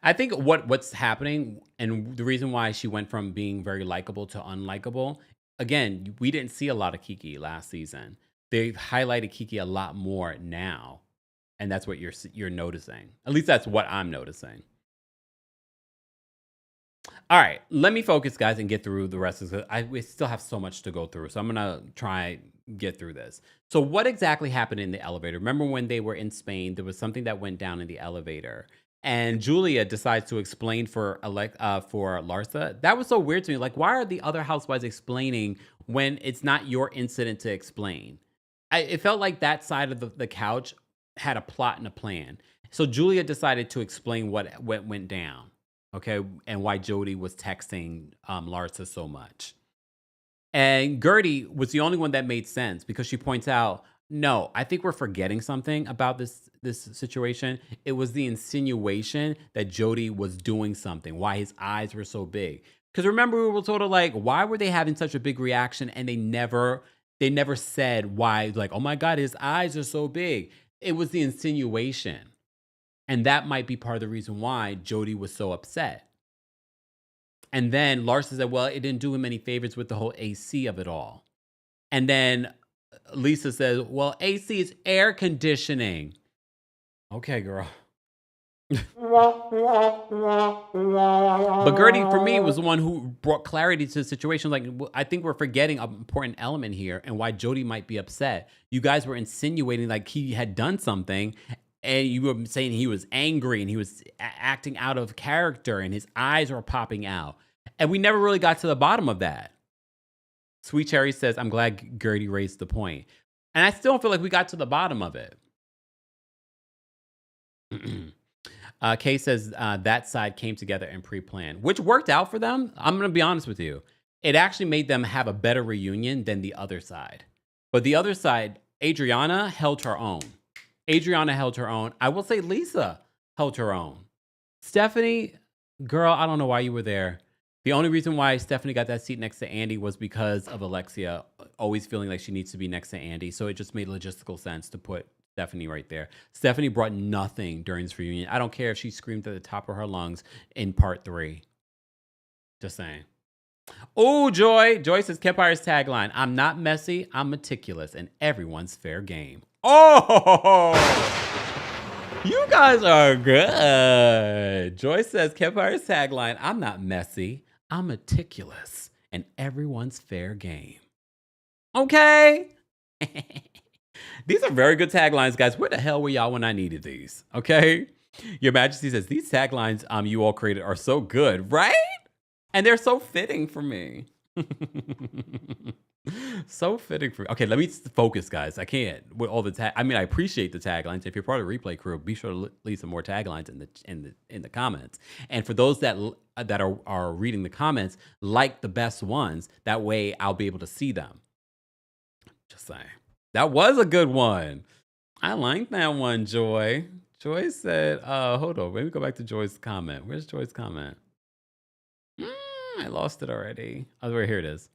I think what's happening and the reason why she went from being very likable to unlikable, again, we didn't see a lot of Kiki last season. They've highlighted Kiki a lot more now, and that's what you're noticing. At least that's what I'm noticing. All right, let me focus, guys, and get through the rest of it. We still have so much to go through, so I'm gonna try get through this. So, what exactly happened in the elevator? Remember when they were in Spain? There was something that went down in the elevator, and Julia decides to explain for for Larsa. That was so weird to me. Like, why are the other housewives explaining when it's not your incident to explain? It felt like that side of the couch had a plot and a plan. So Julia decided to explain what went down. Okay, and why Jody was texting Larsa so much. And Gertie was the only one that made sense because she points out, no, I think we're forgetting something about this situation. It was the insinuation that Jody was doing something, why his eyes were so big. Because remember, we were sort of like, why were they having such a big reaction? And they never said why, like, oh my God, his eyes are so big. It was the insinuation. And that might be part of the reason why Jody was so upset. And then Larsa said, well, it didn't do him any favors with the whole AC of it all. And then Lisa says, well, AC is air conditioning. Okay, girl. But Gertie, for me, was the one who brought clarity to the situation. Like, I think we're forgetting an important element here and why Jody might be upset. You guys were insinuating like he had done something, and you were saying he was angry and he was acting out of character and his eyes were popping out. And we never really got to the bottom of that. Sweet Cherry says, I'm glad Gertie raised the point. And I still don't feel like we got to the bottom of it. Kay says that side came together and pre-planned, which worked out for them. I'm going to be honest with you. It actually made them have a better reunion than the other side. But the other side, Adriana held her own. I will say Lisa held her own. Stephanie, girl, I don't know why you were there. The only reason why Stephanie got that seat next to Andy was because of Alexia always feeling like she needs to be next to Andy. So it just made logistical sense to put Stephanie right there. Stephanie brought nothing during this reunion. I don't care if she screamed at the top of her lungs in part 3. Just saying. Oh, Joy. Joy says Kempire's tagline, I'm not messy, I'm meticulous, and everyone's fair game. Oh, you guys are good. Joy says Kempire's tagline, I'm not messy, I'm meticulous, and everyone's fair game. Okay. These are very good taglines, guys. Where the hell were y'all when I needed these? Okay. Your Majesty says these taglines you all created are so good, right? And they're so fitting for me. So fitting for me. Okay, let me focus, guys. I can't with all the I appreciate the taglines. If you're part of the replay crew, be sure to leave some more taglines in the comments. And for those that are reading the comments, like the best ones. That way, I'll be able to see them. Just saying. That was a good one. I like that one, Joy. Joy said, hold on. Let me go back to Joy's comment. Where's Joy's comment? I lost it already. Oh, right here it is.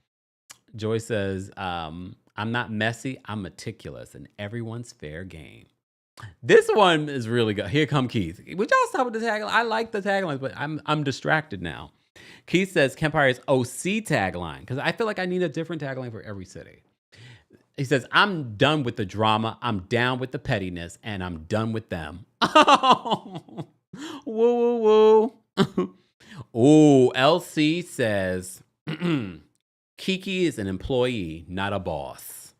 Joy says, I'm not messy, I'm meticulous, and everyone's fair game. This one is really good. Here come Keith. Would y'all stop with the tagline? I like the taglines, but I'm distracted now. Keith says Kempire's OC tagline, because I feel like I need a different tagline for every city. He says, I'm done with the drama, I'm down with the pettiness, and I'm done with them. Oh, woo, woo, woo. Oh, LC says, Kiki is an employee, not a boss.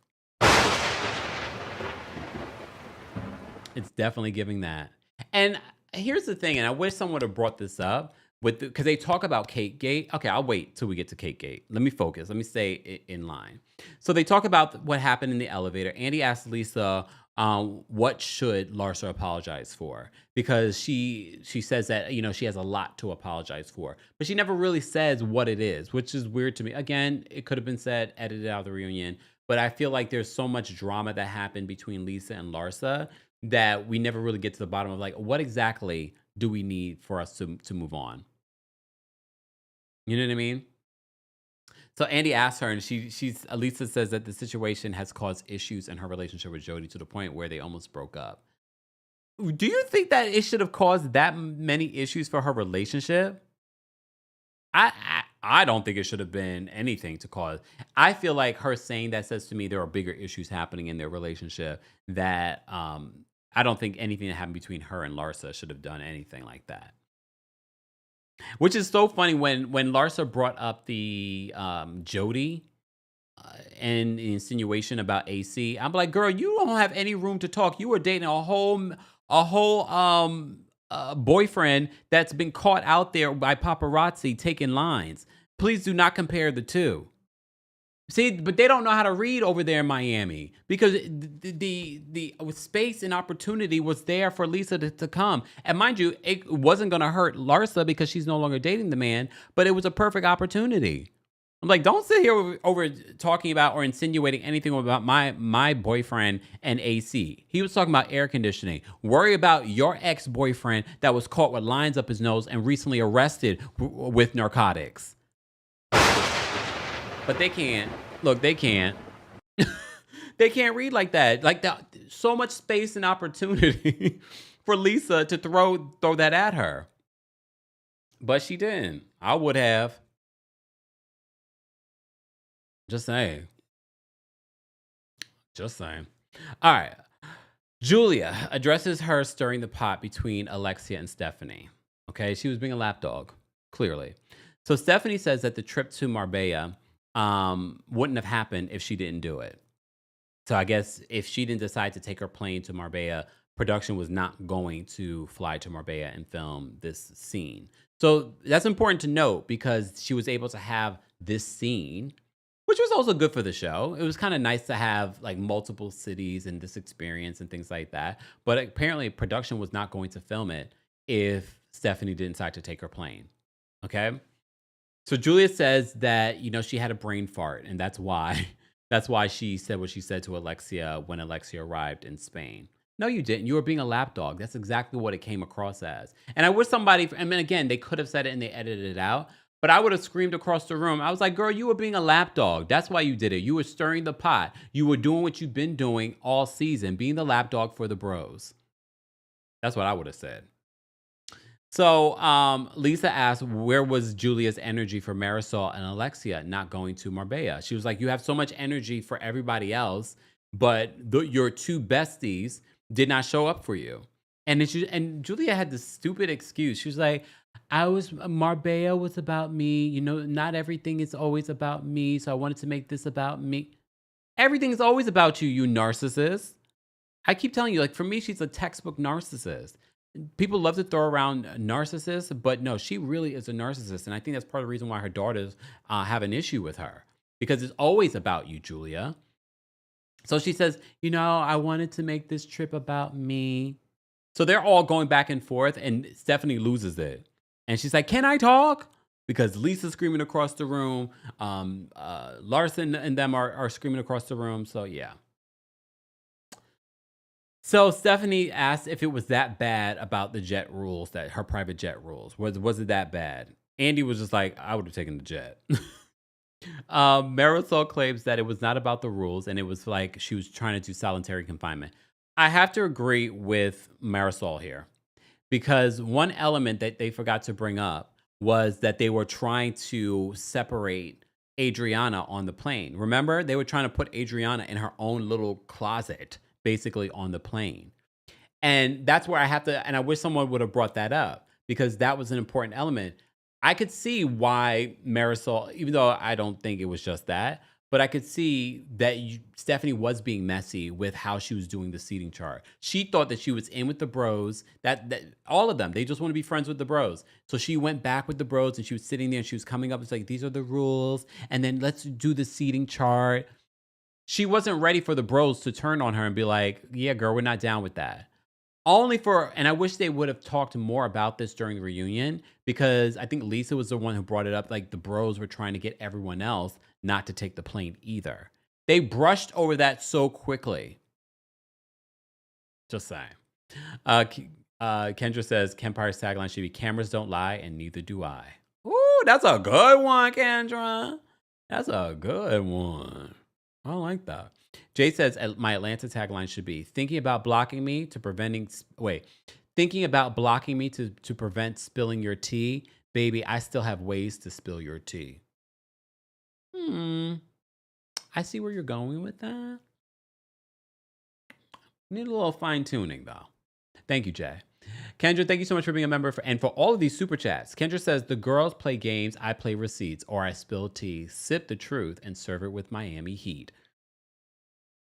It's definitely giving that. And here's the thing, and I wish someone would have brought this up, because they talk about Kate Gate. Okay, I'll wait till we get to Kate Gate. Let me focus. Let me stay in line. So they talk about what happened in the elevator. Andy asked Lisa, what should Larsa apologize for? Because she says that, she has a lot to apologize for. But she never really says what it is, which is weird to me. Again, it could have been said, edited out of the reunion. But I feel like there's so much drama that happened between Lisa and Larsa that we never really get to the bottom of, like, what exactly do we need for us to move on? You know what I mean? So Andy asks her, and she's Elisa says that the situation has caused issues in her relationship with Jody to the point where they almost broke up. Do you think that it should have caused that many issues for her relationship? I don't think it should have been anything to cause. I feel like her saying that says to me there are bigger issues happening in their relationship that I don't think anything that happened between her and Larsa should have done anything like that. Which is so funny when Larsa brought up the Jody and the insinuation about AC. I'm like, girl, you don't have any room to talk. You were dating a whole boyfriend that's been caught out there by paparazzi taking lines. Please do not compare the two. See, but they don't know how to read over there in Miami because the space and opportunity was there for Lisa to come. And mind you, it wasn't going to hurt Larsa because she's no longer dating the man, but it was a perfect opportunity. I'm like, don't sit here over talking about or insinuating anything about my boyfriend and AC. He was talking about air conditioning. Worry about your ex-boyfriend that was caught with lines up his nose and recently arrested with narcotics. But they can't. Look, they can't. They can't read like that. Like that, so much space and opportunity for Lisa to throw that at her. But she didn't. I would have. Just saying. Just saying. All right. Julia addresses her stirring the pot between Alexia and Stephanie. Okay, she was being a lapdog, clearly. So Stephanie says that the trip to Marbella wouldn't have happened if she didn't do it. So I guess if she didn't decide to take her plane to Marbella, production was not going to fly to Marbella and film this scene. So that's important to note because she was able to have this scene, which was also good for the show. It was kind of nice to have like multiple cities and this experience and things like that. But apparently production was not going to film it if Stephanie didn't decide to take her plane. Okay. So Julia says that, she had a brain fart and that's why she said what she said to Alexia when Alexia arrived in Spain. No, you didn't. You were being a lapdog. That's exactly what it came across as. And I wish somebody, I mean, again, they could have said it and they edited it out, but I would have screamed across the room. I was like, girl, you were being a lapdog. That's why you did it. You were stirring the pot. You were doing what you've been doing all season, being the lapdog for the bros. That's what I would have said. So Lisa asked, where was Julia's energy for Marisol and Alexia not going to Marbella? She was like, you have so much energy for everybody else, but your two besties did not show up for you. And Julia had this stupid excuse. She was like, Marbella was about me. Not everything is always about me. So I wanted to make this about me. Everything is always about you, you narcissist. I keep telling you, like, for me, she's a textbook narcissist. People love to throw around narcissists, but no, she really is a narcissist. And I think that's part of the reason why her daughters have an issue with her, because it's always about you, Julia. So she says, I wanted to make this trip about me. So they're all going back and forth, and Stephanie loses it. And she's like, can I talk? Because Lisa's screaming across the room. Larson and them are screaming across the room. So, yeah. So Stephanie asked if it was that bad about the jet rules, that her private jet rules. Was it that bad? Andy was just like, I would have taken the jet. Marisol claims that it was not about the rules and it was like she was trying to do solitary confinement. I have to agree with Marisol here because one element that they forgot to bring up was that they were trying to separate Adriana on the plane. Remember, they were trying to put Adriana in her own little closet, basically on the plane. And that's where I have to, and I wish someone would have brought that up because that was an important element. I could see why Marisol, even though I don't think it was just that, but I could see that Stephanie was being messy with how she was doing the seating chart. She thought that she was in with the bros, that all of them, they just want to be friends with the bros. So she went back with the bros and she was sitting there and she was coming up. It's like, these are the rules. And then let's do the seating chart. She wasn't ready for the bros to turn on her and be like, yeah, girl, we're not down with that. And I wish they would have talked more about this during the reunion because I think Lisa was the one who brought it up. Like the bros were trying to get everyone else not to take the plane either. They brushed over that so quickly. Just saying. Kendra says, Kempire's tagline should be cameras don't lie and neither do I. Ooh, that's a good one, Kendra. That's a good one. I like that. Jay says my Atlanta tagline should be thinking about blocking me to preventing. Wait, thinking about blocking me to prevent spilling your tea, baby. I still have ways to spill your tea. Hmm. I see where you're going with that. Need a little fine tuning though. Thank you, Jay. Kendra, thank you so much for being a member and for all of these super chats. Kendra says, the girls play games, I play receipts, or I spill tea, sip the truth, and serve it with Miami heat.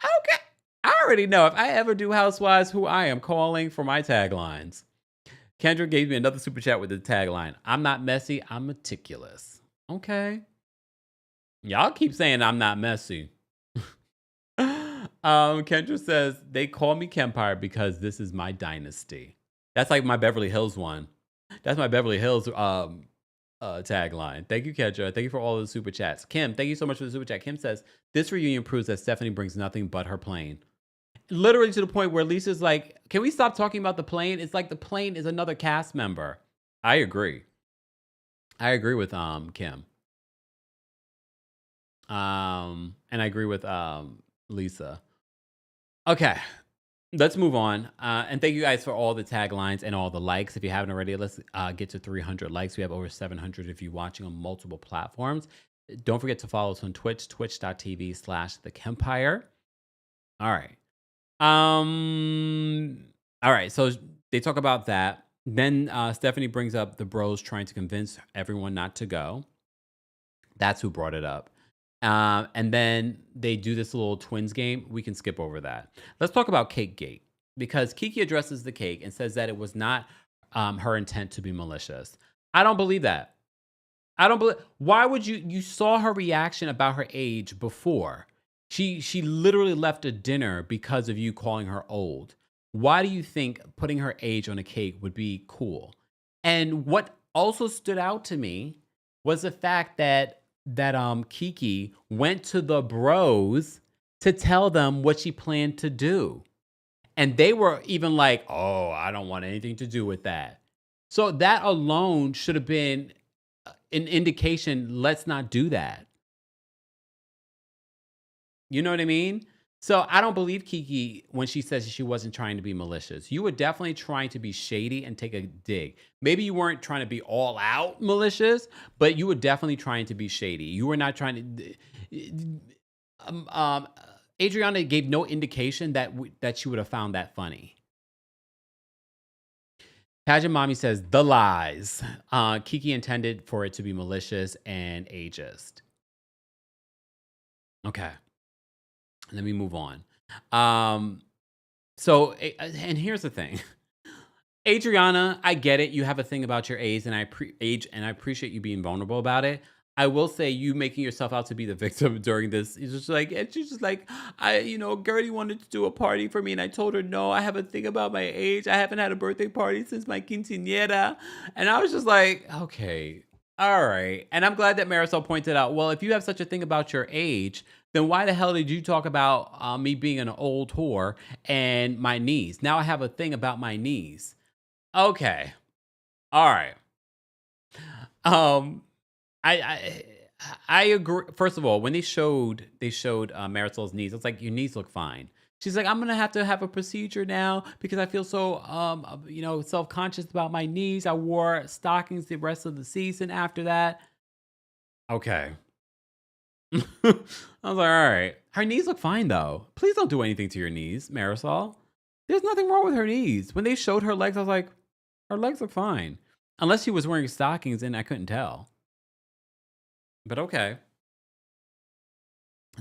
Okay. I already know if I ever do Housewives, who I am calling for my taglines. Kendra gave me another super chat with the tagline, I'm not messy, I'm meticulous. Okay. Y'all keep saying I'm not messy. Kendra says, they call me Kempire because this is my dynasty. That's like my Beverly Hills one. That's my Beverly Hills tagline. Thank you, Kendra. Thank you for all the super chats. Kim, thank you so much for the super chat. Kim says, this reunion proves that Stephanie brings nothing but her plane. Literally to the point where Lisa's like, can we stop talking about the plane? It's like the plane is another cast member. I agree. I agree with Kim. And I agree with Lisa. Okay. Let's move on. And thank you guys for all the taglines and all the likes. If you haven't already, let's get to 300 likes. We have over 700 if you're watching on multiple platforms. Don't forget to follow us on Twitch, twitch.tv/TheKempire. All right. All right. So they talk about that. Then Stephanie brings up the bros trying to convince everyone not to go. That's who brought it up. And then they do this little twins game. We can skip over that. Let's talk about Cake Gate, because Kiki addresses the cake and says that it was not her intent to be malicious. I don't believe that. I don't believe. Why would you saw her reaction about her age before? She literally left a dinner because of you calling her old. Why do you think putting her age on a cake would be cool? And what also stood out to me was the fact that Kiki went to the bros to tell them what she planned to do. And they were even like, "Oh, I don't want anything to do with that." So that alone should have been an indication, let's not do that. You know what I mean? So I don't believe Kiki when she says she wasn't trying to be malicious. You were definitely trying to be shady and take a dig. Maybe you weren't trying to be all out malicious, but you were definitely trying to be shady. You were not trying to. Um, um, Adriana gave no indication that she would have found that funny. Pageant Mommy says the lies. Kiki intended for it to be malicious and ageist. Okay. Let me move on. And here's the thing. Adriana, I get it. You have a thing about your age, and I appreciate you being vulnerable about it. I will say, you making yourself out to be the victim during this. And she's just like, Gertie wanted to do a party for me, and I told her no. I have a thing about my age. I haven't had a birthday party since my quinceañera, and I was just like, okay, all right. And I'm glad that Marisol pointed out, well, if you have such a thing about your age, then why the hell did you talk about me being an old whore and my knees? Now I have a thing about my knees. Okay. All right. Um, I I agree. First of all, when they showed Marisol's knees, it's like, your knees look fine. She's like, I'm gonna have to have a procedure now because I feel so self conscious about my knees. I wore stockings the rest of the season after that. Okay. I was like, all right. Her knees look fine though. Please don't do anything to your knees, Marisol. There's nothing wrong with her knees. When they showed her legs, I was like, her legs look fine. Unless she was wearing stockings and I couldn't tell. But okay.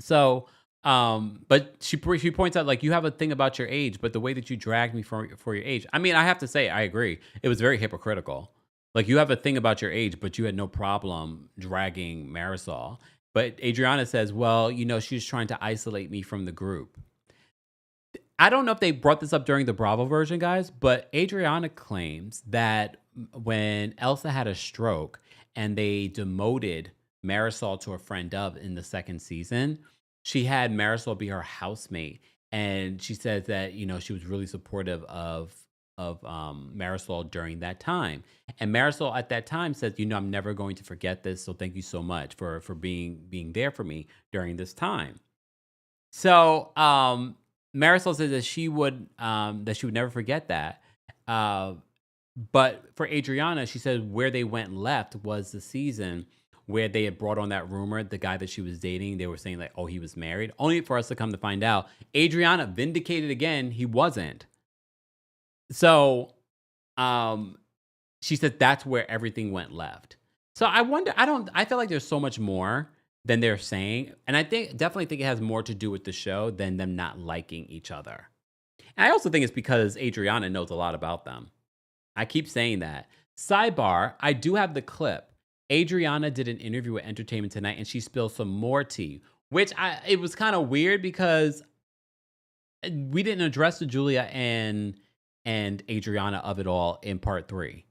So, but she points out, like, you have a thing about your age, but the way that you dragged me for your age. I mean, I have to say, I agree. It was very hypocritical. Like, you have a thing about your age, but you had no problem dragging Marisol. But Adriana says, well, she's trying to isolate me from the group. I don't know if they brought this up during the Bravo version, guys, but Adriana claims that when Elsa had a stroke and they demoted Marisol to a friend of in the second season, she had Marisol be her housemate. And she says that, she was really supportive of Marisol during that time. And Marisol at that time says, I'm never going to forget this. So thank you so much for being there for me during this time. So Marisol says that she would never forget that. But for Adriana, she said where they went left was the season where they had brought on that rumor, the guy that she was dating. They were saying like, oh, he was married. Only for us to come to find out, Adriana vindicated again, he wasn't. So she said that's where everything went left. So I wonder, I feel like there's so much more than they're saying. And I definitely think it has more to do with the show than them not liking each other. And I also think it's because Adriana knows a lot about them. I keep saying that. Sidebar, I do have the clip. Adriana did an interview with Entertainment Tonight and she spilled some more tea, which it was kind of weird because we didn't address the Julia and Adriana of it all in part 3.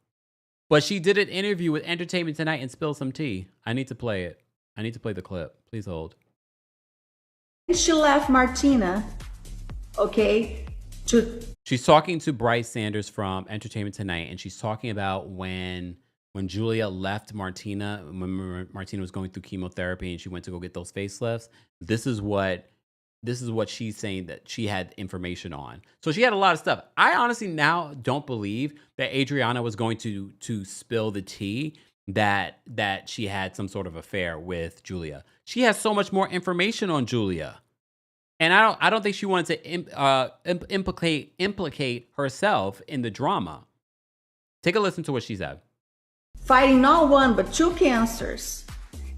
But she did an interview with Entertainment Tonight and spilled some tea. I need to play it. I need to play the clip. Please hold. She left Martina, okay, She's talking to Bryce Sanders from Entertainment Tonight, and she's talking about when Julia left Martina, when Martina was going through chemotherapy and she went to go get those facelifts. This is what she's saying that she had information on. So she had a lot of stuff. I honestly now don't believe that Adriana was going to spill the tea that she had some sort of affair with Julia. She has so much more information on Julia. And I don't think she wanted to implicate herself in the drama. Take a listen to what she said. Fighting not one but 2 cancers,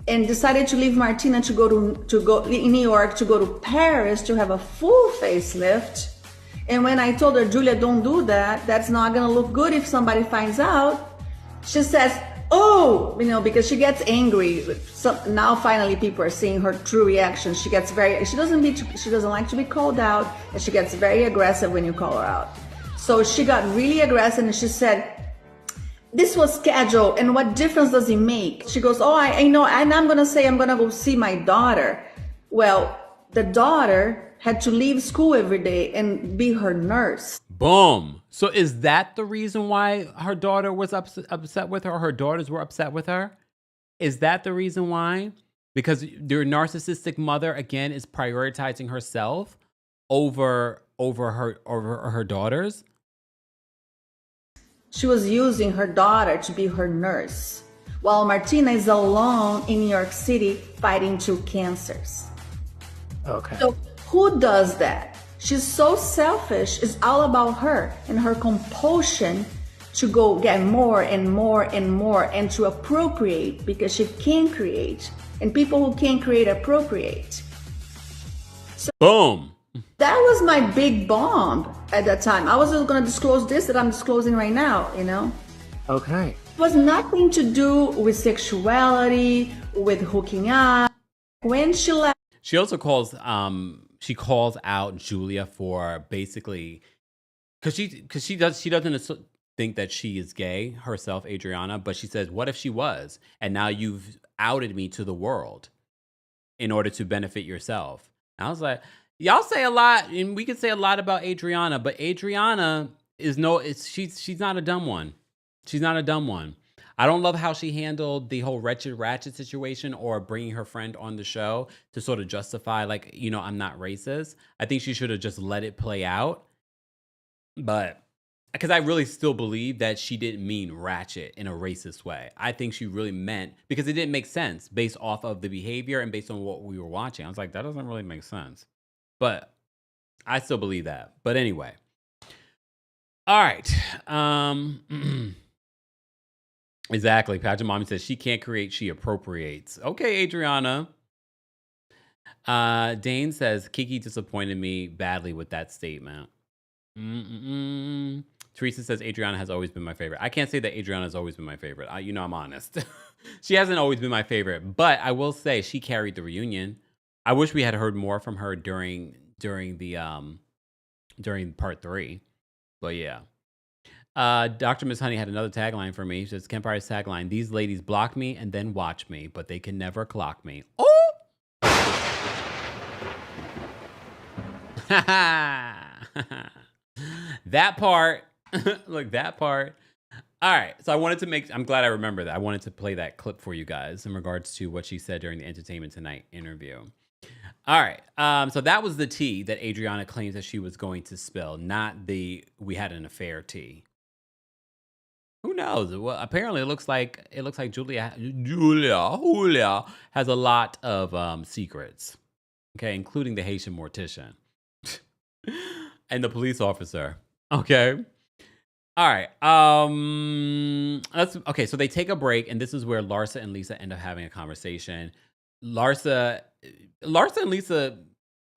and decided to leave Martina to go in New York, to go to Paris to have a full facelift. And when I told her, Julia, don't do that, that's not gonna look good if somebody finds out, she says, oh, because she gets angry. So now finally people are seeing her true reaction. She gets she doesn't like to be called out, and she gets very aggressive when you call her out. So she got really aggressive and she said, this was scheduled, and what difference does it make? She goes, oh, I know, and I'm gonna go see my daughter. Well, the daughter had to leave school every day and be her nurse. Boom. So is that the reason why her daughter was upset with her, or her daughters were upset with her? Is that the reason why? Because your narcissistic mother, again, is prioritizing herself over her daughters? She was using her daughter to be her nurse, while Martina is alone in New York City fighting 2 cancers. Okay. So who does that? She's so selfish. It's all about her and her compulsion to go get more and more and more and to appropriate, because she can create, and people who can create appropriate. So boom. That was my big bomb at that time. I wasn't going to disclose this that I'm disclosing right now, Okay. It was nothing to do with sexuality, with hooking up. When she left, she also calls out Julia for basically, because she doesn't think that she is gay herself, Adriana, but she says, what if she was, and now you've outed me to the world in order to benefit yourself? And I was like, y'all say a lot, and we can say a lot about Adriana, but Adriana she's not a dumb one. She's not a dumb one. I don't love how she handled the whole Wretched Ratchet situation, or bringing her friend on the show to sort of justify, like, I'm not racist. I think she should have just let it play out. But because I really still believe that she didn't mean ratchet in a racist way. I think she really meant, because it didn't make sense based off of the behavior and based on what we were watching. I was like, that doesn't really make sense. But I still believe that. But anyway. All right. Exactly. Patrick Mommy says she can't create, she appropriates. Okay, Adriana. Dane says Kiki disappointed me badly with that statement. Teresa says Adriana has always been my favorite. I can't say that Adriana has always been my favorite. I'm honest. She hasn't always been my favorite, but I will say she carried the reunion. I wish we had heard more from her during part 3, but yeah. Dr. Miss Honey had another tagline for me. She says, Kempire's tagline: these ladies block me and then watch me, but they can never clock me. Oh! That part Look, that part. All right. So I'm glad I remember that. I wanted to play that clip for you guys in regards to what she said during the Entertainment Tonight interview. All right. So that was the tea that Adriana claims that she was going to spill, not the "we had an affair" tea. Who knows? Well, apparently it looks like Julia has a lot of secrets. Okay, including the Haitian mortician and the police officer. Okay. All right. Let's okay. So they take a break, and this is where Larsa and Lisa end up having a conversation. Larsa, Larsa and Lisa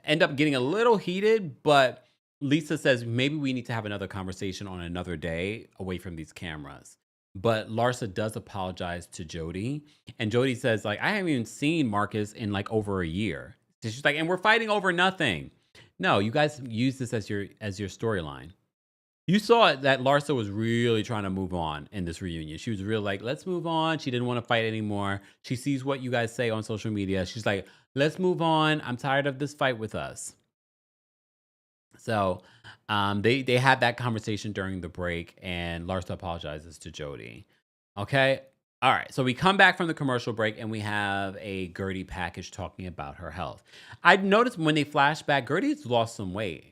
end up getting a little heated, but Lisa says maybe we need to have another conversation on another day away from these cameras. But Larsa does apologize to Jody, and Jody says like I haven't even seen Marcus in like over a year. So she's like, and we're fighting over nothing. No, you guys use this as your storyline. You saw that Larsa was really trying to move on in this reunion. She was real like, let's move on. She didn't want to fight anymore. She sees what you guys say on social media. She's like, let's move on. I'm tired of this fight with us. So they had that conversation during the break, and Larsa apologizes to Jody. Okay. All right. So we come back from the commercial break, and we have a Gertie package talking about her health. I noticed when they flash back, Gertie's lost some weight.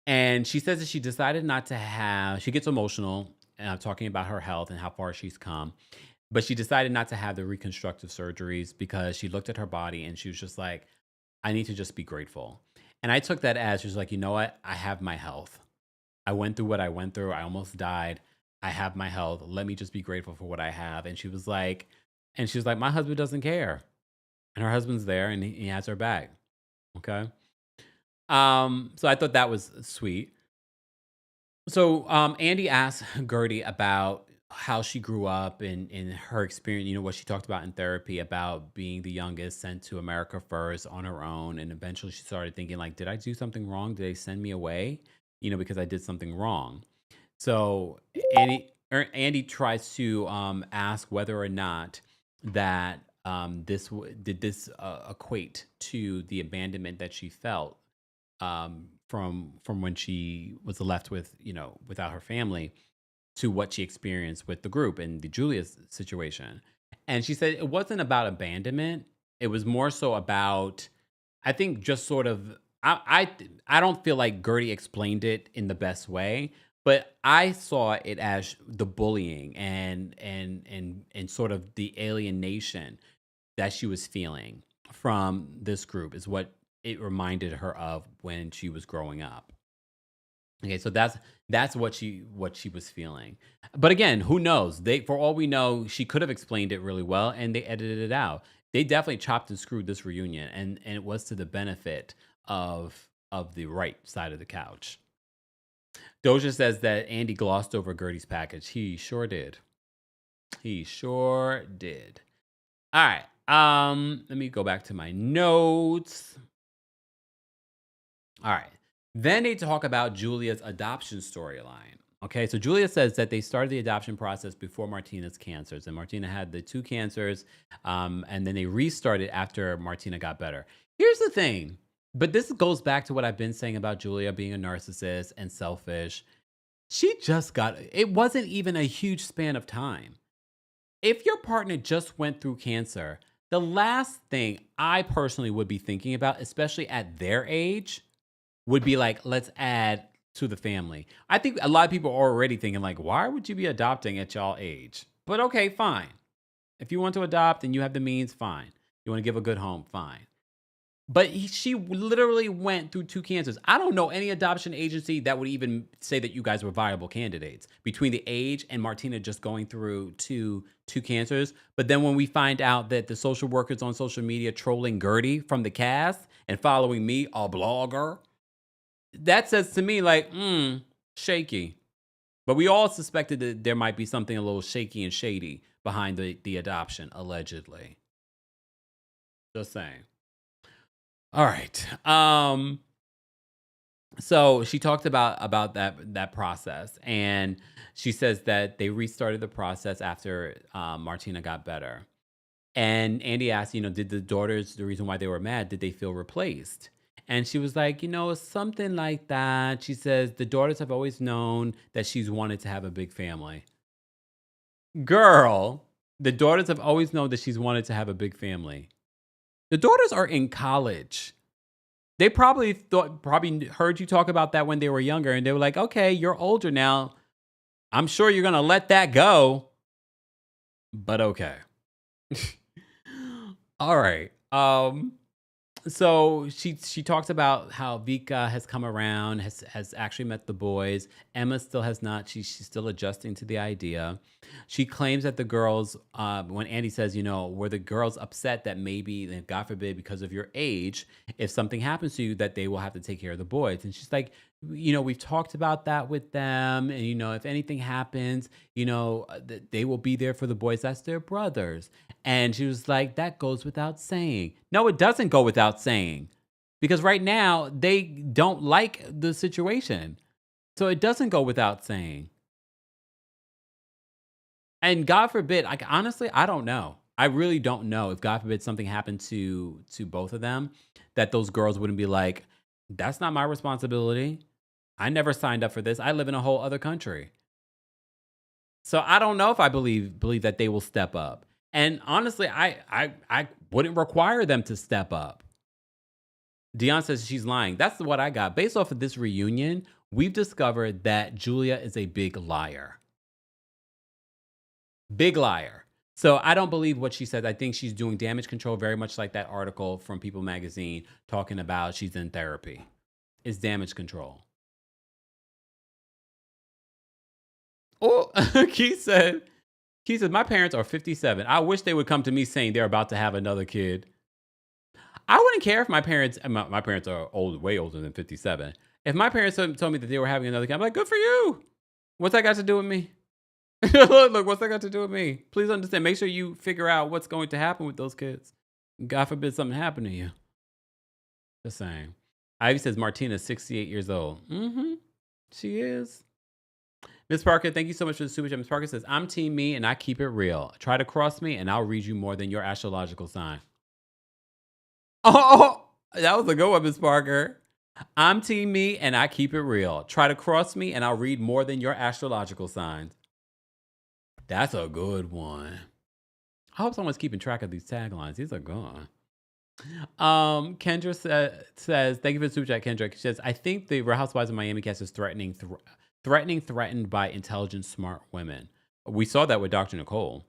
And she says that she decided not to she gets emotional talking about her health and how far she's come. But she decided not to have the reconstructive surgeries because she looked at her body and she was just like, I need to just be grateful. And I took that as she was like, you know what? I have my health. I went through what I went through. I almost died. I have my health. Let me just be grateful for what I have. And she was like, my husband doesn't care. And her husband's there and he has her back. Okay. So I thought that was sweet. So Andy asked Gertie about how she grew up and in her experience, what she talked about in therapy about being the youngest sent to America first on her own. And eventually she started thinking like, did I do something wrong? Did they send me away? Because I did something wrong. So Andy tries to ask whether or not that this equate to the abandonment that she felt from when she was left with without her family to what she experienced with the group and the Julia's situation. And she said it wasn't about abandonment. It was more so about, I think, just sort of, I don't feel like Gertie explained it in the best way, but I saw it as the bullying and sort of the alienation that she was feeling from this group is what it reminded her of when she was growing up. Okay, so that's what she was feeling. But again, who knows? For all we know, she could have explained it really well and they edited it out. They definitely chopped and screwed this reunion, and it was to the benefit of the right side of the couch. Doja says that Andy glossed over Gertie's package. He sure did. He sure did. All right. Let me go back to my notes. All right. Then they talk about Julia's adoption storyline. Okay, so Julia says that they started the adoption process before Martina's cancers, and Martina had the 2 cancers, and then they restarted after Martina got better. Here's the thing, but this goes back to what I've been saying about Julia being a narcissist and selfish. She just it wasn't even a huge span of time. If your partner just went through cancer, the last thing I personally would be thinking about, especially at their age, would be like, let's add to the family. I think a lot of people are already thinking like, why would you be adopting at y'all age? But okay, fine. If you want to adopt and you have the means, fine. You want to give a good home, fine. But she literally went through 2 cancers. I don't know any adoption agency that would even say that you guys were viable candidates between the age and Martina just going through two cancers. But then when we find out that the social workers on social media trolling Gertie from the cast and following me, a blogger, that says to me like, shaky. But we all suspected that there might be something a little shaky and shady behind the adoption, allegedly. Just saying. All right. So she talked about that process, and she says that they restarted the process after Martina got better. And Andy asked, did the daughters, the reason why they were mad, did they feel replaced? And she was like, something like that. She says the daughters have always known that she's wanted to have a big family. Girl, the daughters have always known that she's wanted to have a big family. The daughters are in college. They probably heard you talk about that when they were younger, and they were like, okay, you're older now. I'm sure you're going to let that go. But okay. All right. So she talks about how Vika has come around, has actually met the boys. Emma still has not. She's still adjusting to the idea. She claims that the girls, when Andy says, were the girls upset that maybe, God forbid, because of your age, if something happens to you, that they will have to take care of the boys. And she's like, we've talked about that with them. And, if anything happens, they will be there for the boys. That's their brothers. And she was like, that goes without saying. No, it doesn't go without saying. Because right now, they don't like the situation. So it doesn't go without saying. And God forbid, honestly, I don't know. I really don't know if God forbid something happened to both of them, that those girls wouldn't be like, that's not my responsibility. I never signed up for this. I live in a whole other country. So I don't know if I believe that they will step up. And honestly, I wouldn't require them to step up. Dion says she's lying. That's what I got. Based off of this reunion, we've discovered that Julia is a big liar. Big liar. So I don't believe what she said. I think she's doing damage control, very much like that article from People Magazine talking about she's in therapy. It's damage control. Oh, Keith said, my parents are 57. I wish they would come to me saying they're about to have another kid. I wouldn't care if my parents are old, way older than 57. If my parents told me that they were having another kid, I'm like, good for you. What's that got to do with me? Look, what's that got to do with me? Please understand. Make sure you figure out what's going to happen with those kids. God forbid something happen to you. Just saying. Ivy says Martina's 68 years old. Mm-hmm. She is. Miss Parker, thank you so much for the super chat. Miss Parker says, I'm team me and I keep it real. Try to cross me and I'll read you more than your astrological sign. Oh, that was a good one, Miss Parker. I'm team me and I keep it real. Try to cross me and I'll read more than your astrological signs. That's a good one. I hope someone's keeping track of these taglines. These are good. Kendra says, thank you for the super chat, Kendra. She says, I think the Real Housewives of Miami cast is threatened by intelligent, smart women. We saw that with Dr. Nicole.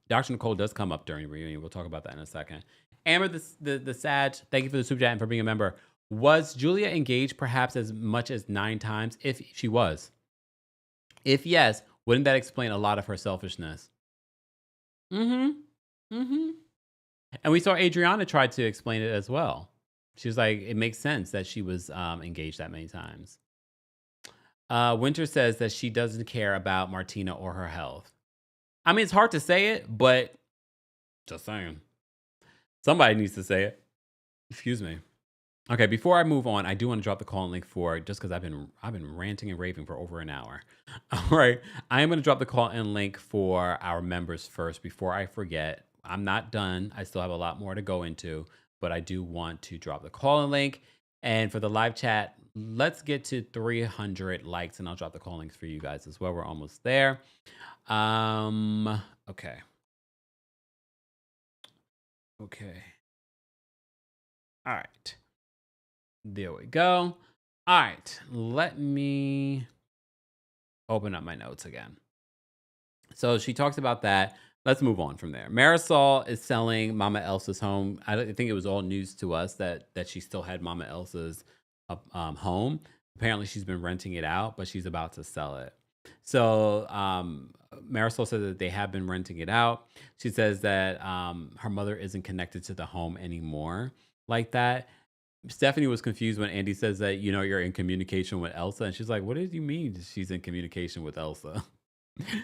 Dr. Nicole does come up during the reunion. We'll talk about that in a second. Amber, the Sag, thank you for the super chat and for being a member. Was Julia engaged perhaps as much as 9 times? If she was. If yes, wouldn't that explain a lot of her selfishness? And we saw Adriana try to explain it as well. She was like, it makes sense that she was engaged that many times. Winter says that she doesn't care about Martina or her health. I mean, it's hard to say it, but just saying. Somebody needs to say it. Excuse me. Okay, before I move on, I do want to drop the call link for, just because I've been ranting and raving for over an hour. All right, I am going to drop the call in link for our members first before I forget. I'm not done. I still have a lot more to go into, but I do want to drop the call in link. And for the live chat, let's get to 300 likes, and I'll drop the call links for you guys as well. We're almost there. Okay. All right. There we go. All right. Let me open up my notes again. So she talks about that. Let's move on from there. Marisol is selling Mama Elsa's home. I think it was all news to us that she still had Mama Elsa's home. Apparently, she's been renting it out, but she's about to sell it. So Marisol said that they have been renting it out. She says that her mother isn't connected to the home anymore like that. Stephanie was confused when Andy says that, you're in communication with Elsa. And she's like, what did you mean she's in communication with Elsa?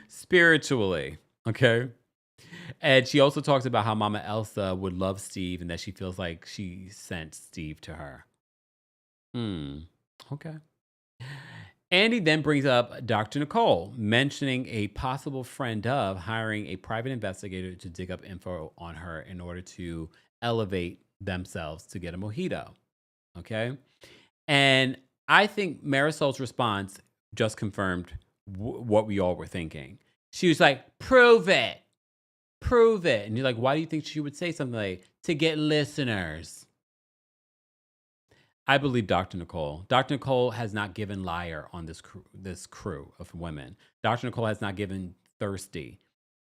Spiritually. Okay. And she also talks about how Mama Elsa would love Steve and that she feels like she sent Steve to her. Okay. Andy then brings up Dr. Nicole, mentioning a possible friend of hiring a private investigator to dig up info on her in order to elevate themselves to get a mojito. Okay. And I think Marisol's response just confirmed what we all were thinking. She was like, prove it. Prove it. And you're like, why do you think she would say something like, to get listeners? I believe Dr. Nicole. Dr. Nicole has not given liar on this crew of women. Dr. Nicole has not given thirsty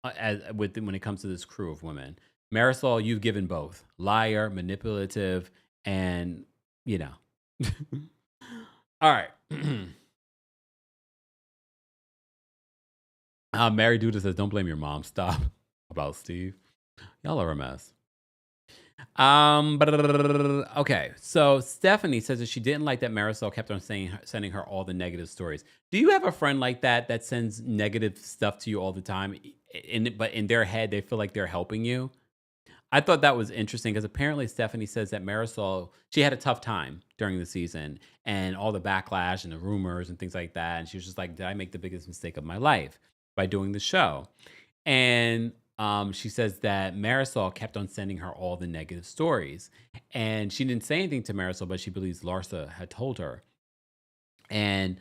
when it comes to this crew of women. Marisol, you've given both liar, manipulative, and you know. All right. Mary Duda says, "Don't blame your mom. Stop." About Steve. Y'all are a mess. But okay. So Stephanie says that she didn't like that Marisol kept on sending her all the negative stories. Do you have a friend like that sends negative stuff to you all the time, but in their head they feel like they're helping you? I thought that was interesting because apparently Stephanie says that Marisol, she had a tough time during the season and all the backlash and the rumors and things like that. And she was just like, did I make the biggest mistake of my life by doing the show? And she says that Marisol kept on sending her all the negative stories. And she didn't say anything to Marisol, but she believes Larsa had told her. And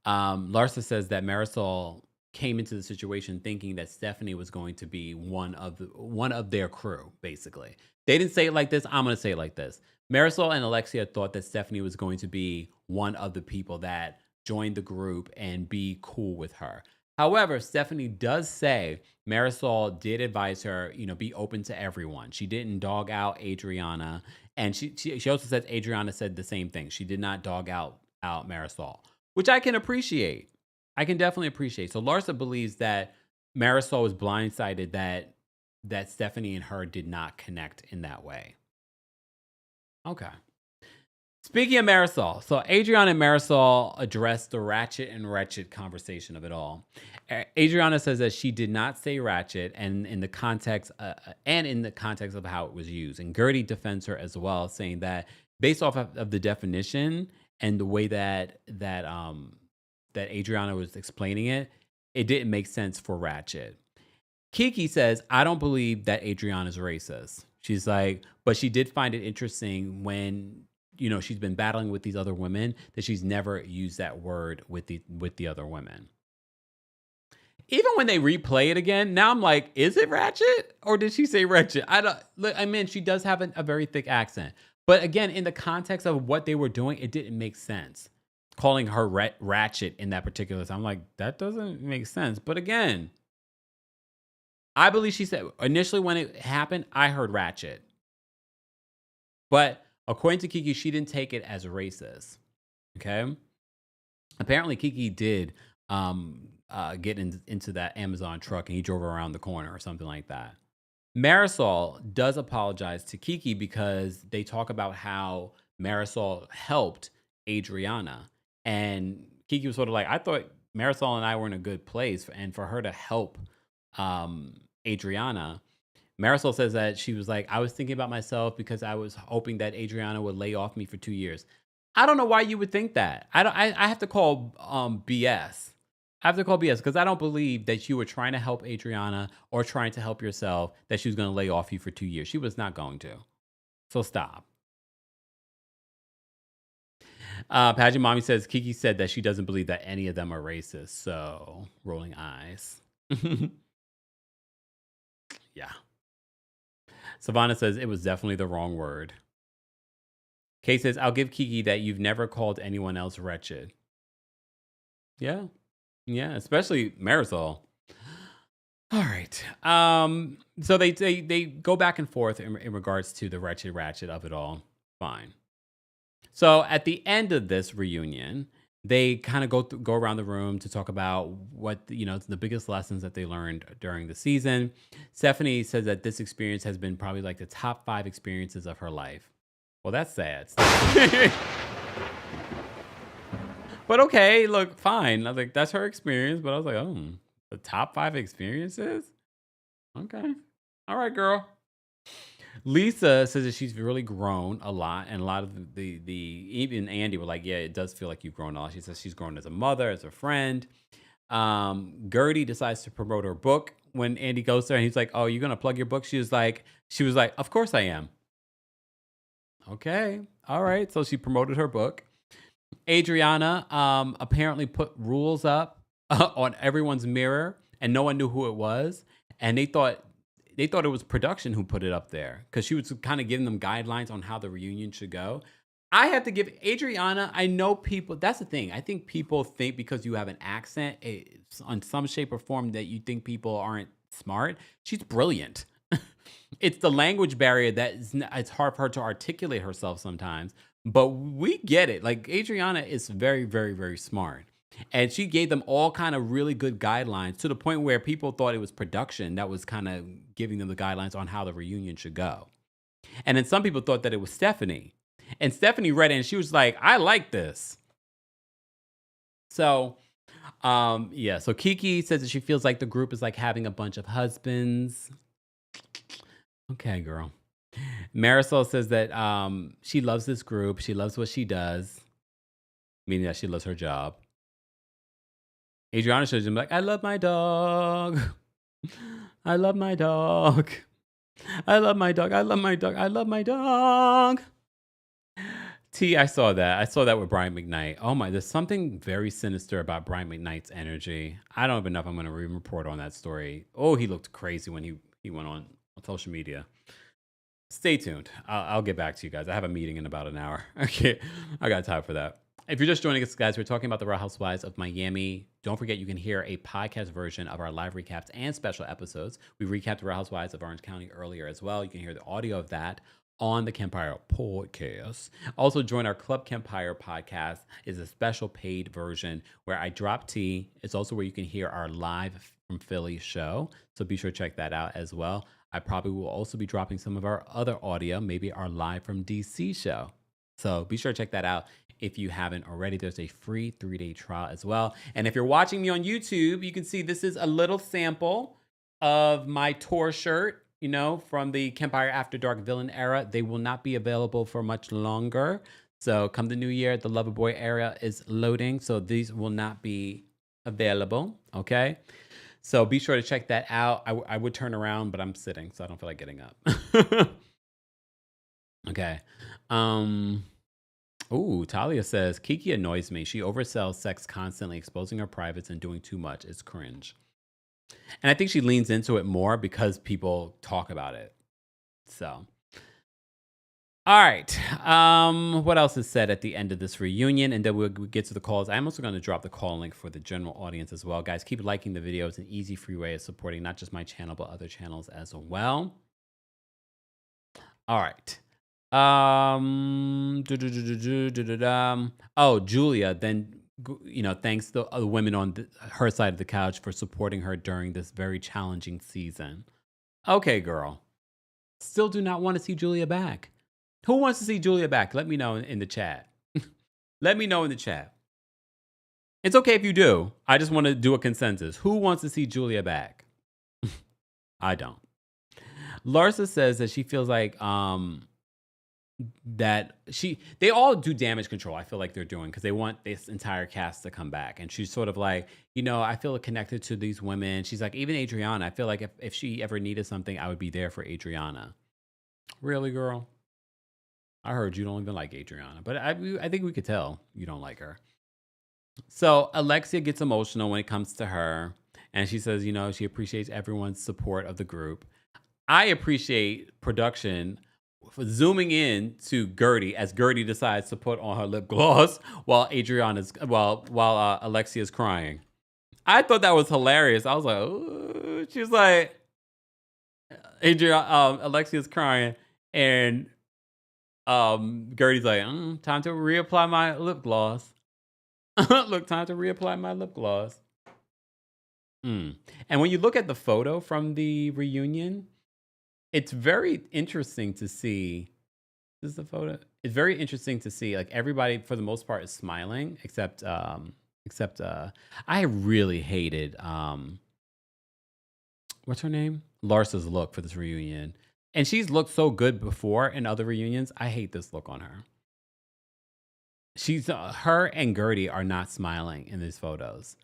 Larsa says that Marisol came into the situation thinking that Stephanie was going to be one of their crew, basically. They didn't say it like this. I'm going to say it like this. Marisol and Alexia thought that Stephanie was going to be one of the people that joined the group and be cool with her. However, Stephanie does say Marisol did advise her, be open to everyone. She didn't dog out Adriana. And she also says Adriana said the same thing. She did not dog out Marisol, which I can appreciate. I can definitely appreciate. So Larsa believes that Marisol was blindsided that Stephanie and her did not connect in that way. Okay. Speaking of Marisol, so Adriana and Marisol addressed the ratchet and wretched conversation of it all. Adriana says that she did not say ratchet, and in the context of how it was used. And Gertie defends her as well, saying that based off of the definition and the way that Adriana was explaining it, it didn't make sense for ratchet. Kiki says, I don't believe that Adriana's racist. She's like, but she did find it interesting when, she's been battling with these other women that she's never used that word with the other women. Even when they replay it again, now I'm like, is it ratchet or did she say wretched? She does have a very thick accent. But again, in the context of what they were doing, it didn't make sense. Calling her ratchet in that particular time. I'm like, that doesn't make sense. But again, I believe she said, initially when it happened, I heard ratchet. But according to Kiki, she didn't take it as racist. Okay? Apparently, Kiki did get into that Amazon truck and he drove around the corner or something like that. Marisol does apologize to Kiki because they talk about how Marisol helped Adriana. And Kiki was sort of like, I thought Marisol and I were in a good place. And for her to help Adriana, Marisol says that she was like, I was thinking about myself because I was hoping that Adriana would lay off me for 2 years. I don't know why you would think that. I have to call BS. I have to call BS because I don't believe that you were trying to help Adriana or trying to help yourself, that she was going to lay off you for 2 years. She was not going to. So stop. Pageant Mommy says, Kiki said that she doesn't believe that any of them are racist. So, rolling eyes. Yeah. Savannah says, it was definitely the wrong word. Kay says, I'll give Kiki that you've never called anyone else wretched. Yeah. Yeah, especially Marisol. All right. So they go back and forth in regards to the wretched ratchet of it all. Fine. So at the end of this reunion, they kind of go around the room to talk about what, the biggest lessons that they learned during the season. Stephanie says that this experience has been probably like the top 5 experiences of her life. Well, that's sad. But okay, look, fine. I was like, that's her experience. But I was like, the top 5 experiences? Okay. All right, girl. Lisa says that she's really grown a lot, and a lot of the even Andy were like, yeah, it does feel like you've grown a lot. She says she's grown as a mother, as a friend. Gertie decides to promote her book when Andy goes there, and he's like, oh, you're gonna plug your book? She was like, of course I am. Okay. All right. So she promoted her book. Adriana apparently put rules up on everyone's mirror, and no one knew who it was, and they thought it was production who put it up there because she was kind of giving them guidelines on how the reunion should go. I have to give Adriana. I know people. That's the thing. I think people think because you have an accent on some shape or form that you think people aren't smart. She's brilliant. It's the language barrier that it's hard for her to articulate herself sometimes, but we get it. Like Adriana is very, very, very smart. And she gave them all kind of really good guidelines to the point where people thought it was production that was kind of giving them the guidelines on how the reunion should go. And then some people thought that it was Stephanie. And Stephanie read it and she was like, I like this. So, yeah. So Kiki says that she feels like the group is like having a bunch of husbands. Okay, girl. Marisol says that she loves this group. She loves what she does, meaning that she loves her job. Adriana shows him like, I love my dog. I love my dog. I love my dog. I love my dog. I love my dog. T, I saw that. I saw that with Brian McKnight. Oh my, there's something very sinister about Brian McKnight's energy. I don't even know if I'm going to report on that story. Oh, he looked crazy when he went on social media. Stay tuned. I'll get back to you guys. I have a meeting in about an hour. Okay, I got time for that. If you're just joining us, guys, we're talking about the Real Housewives of Miami. Don't forget, you can hear a podcast version of our live recaps and special episodes. We recapped the Real Housewives of Orange County earlier as well. You can hear the audio of that on the Kempire podcast. Also, join our Club Kempire podcast. Is a special paid version where I drop tea. It's also where you can hear our live from Philly show. So be sure to check that out as well. I probably will also be dropping some of our other audio, maybe our live from DC show. So be sure to check that out. If you haven't already, there's a free 3-day trial as well. And if you're watching me on YouTube, you can see this is a little sample of my tour shirt, you know, from the Kempire After Dark villain era. They will not be available for much longer. So come the new year, the Loverboy era is loading. So these will not be available, okay? So be sure to check that out. I would turn around, but I'm sitting, so I don't feel like getting up. Okay. Ooh, Talia says, Kiki annoys me. She oversells sex constantly, exposing her privates and doing too much. It's cringe. And I think she leans into it more because people talk about it. So, all right. What else is said at the end of this reunion? And then we'll get to the calls. I'm also going to drop the call link for the general audience as well. Guys, keep liking the video. It's an easy, free way of supporting not just my channel, but other channels as well. All right. Oh, Julia then, you know, thanks the other women on her side of the couch for supporting her during this very challenging season. Okay, girl. Still do not want to see Julia back. Who wants to see Julia back? Let me know in the chat. Let me know in the chat. It's okay if you do. I just want to do a consensus. Who wants to see Julia back? I don't. Larsa says that she feels like that they all do damage control. I feel like they're doing because they want this entire cast to come back. And she's sort of like, you know, I feel connected to these women. She's like, even Adriana, I feel like if she ever needed something, I would be there for Adriana. Really, girl? I heard you don't even like Adriana, but I think we could tell you don't like her. So Alexia gets emotional when it comes to her. And she says, you know, she appreciates everyone's support of the group. I appreciate production for zooming in to Gertie as Gertie decides to put on her lip gloss while Alexia's crying. I thought that was hilarious. I was like, oh, she's like, Alexia's crying, and Gertie's like, time to reapply my lip gloss. Look, time to reapply my lip gloss. And when you look at the photo from the reunion, it's very interesting to see. This is the photo. It's very interesting to see, like, everybody for the most part is smiling, except I really hated what's her name? Larsa's look for this reunion. And she's looked so good before in other reunions. I hate this look on her. She's her and Gertie are not smiling in these photos.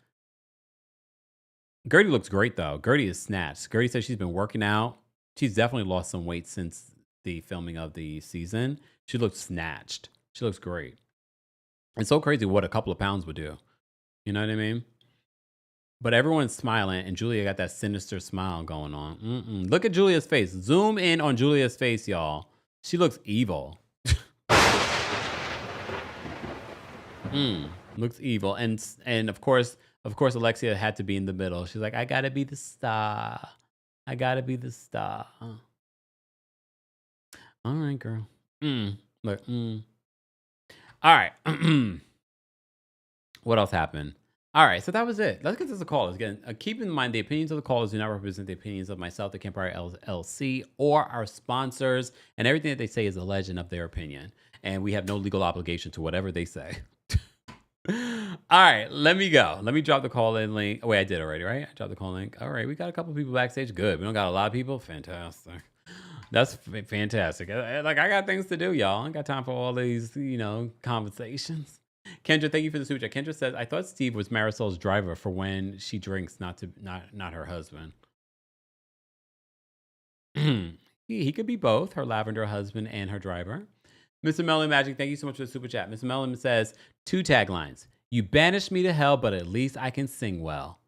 Gertie looks great though. Gertie is snatched. Gertie says she's been working out. She's definitely lost some weight since the filming of the season. She looks snatched. She looks great. It's so crazy what a couple of pounds would do. You know what I mean? But everyone's smiling, and Julia got that sinister smile going on. Look at Julia's face. Zoom in on Julia's face, y'all. She looks evil. Looks evil. And of course, Alexia had to be in the middle. She's like, I gotta be the star. I gotta be the star. All right, girl. Look. All right. What else happened? All right, so that was it. Let's get to the callers. Again, keep in mind the opinions of the callers do not represent the opinions of myself, the Kempire LLC, or our sponsors, and everything that they say is a legend of their opinion. And we have no legal obligation to whatever they say. All right, let me go. Let me drop the call-in link. Oh, wait, I did already, right? I dropped the call link. All right, we got a couple people backstage. Good. We don't got a lot of people. Fantastic. That's fantastic. I got things to do, y'all. I ain't got time for all these, conversations. Kendra, thank you for the super chat. Kendra says, I thought Steve was Marisol's driver for when she drinks, not her husband. He could be both, her lavender husband and her driver. Mr. Melon Magic, thank you so much for the super chat. Mr. Melon says, 2 taglines. You banished me to hell, but at least I can sing well.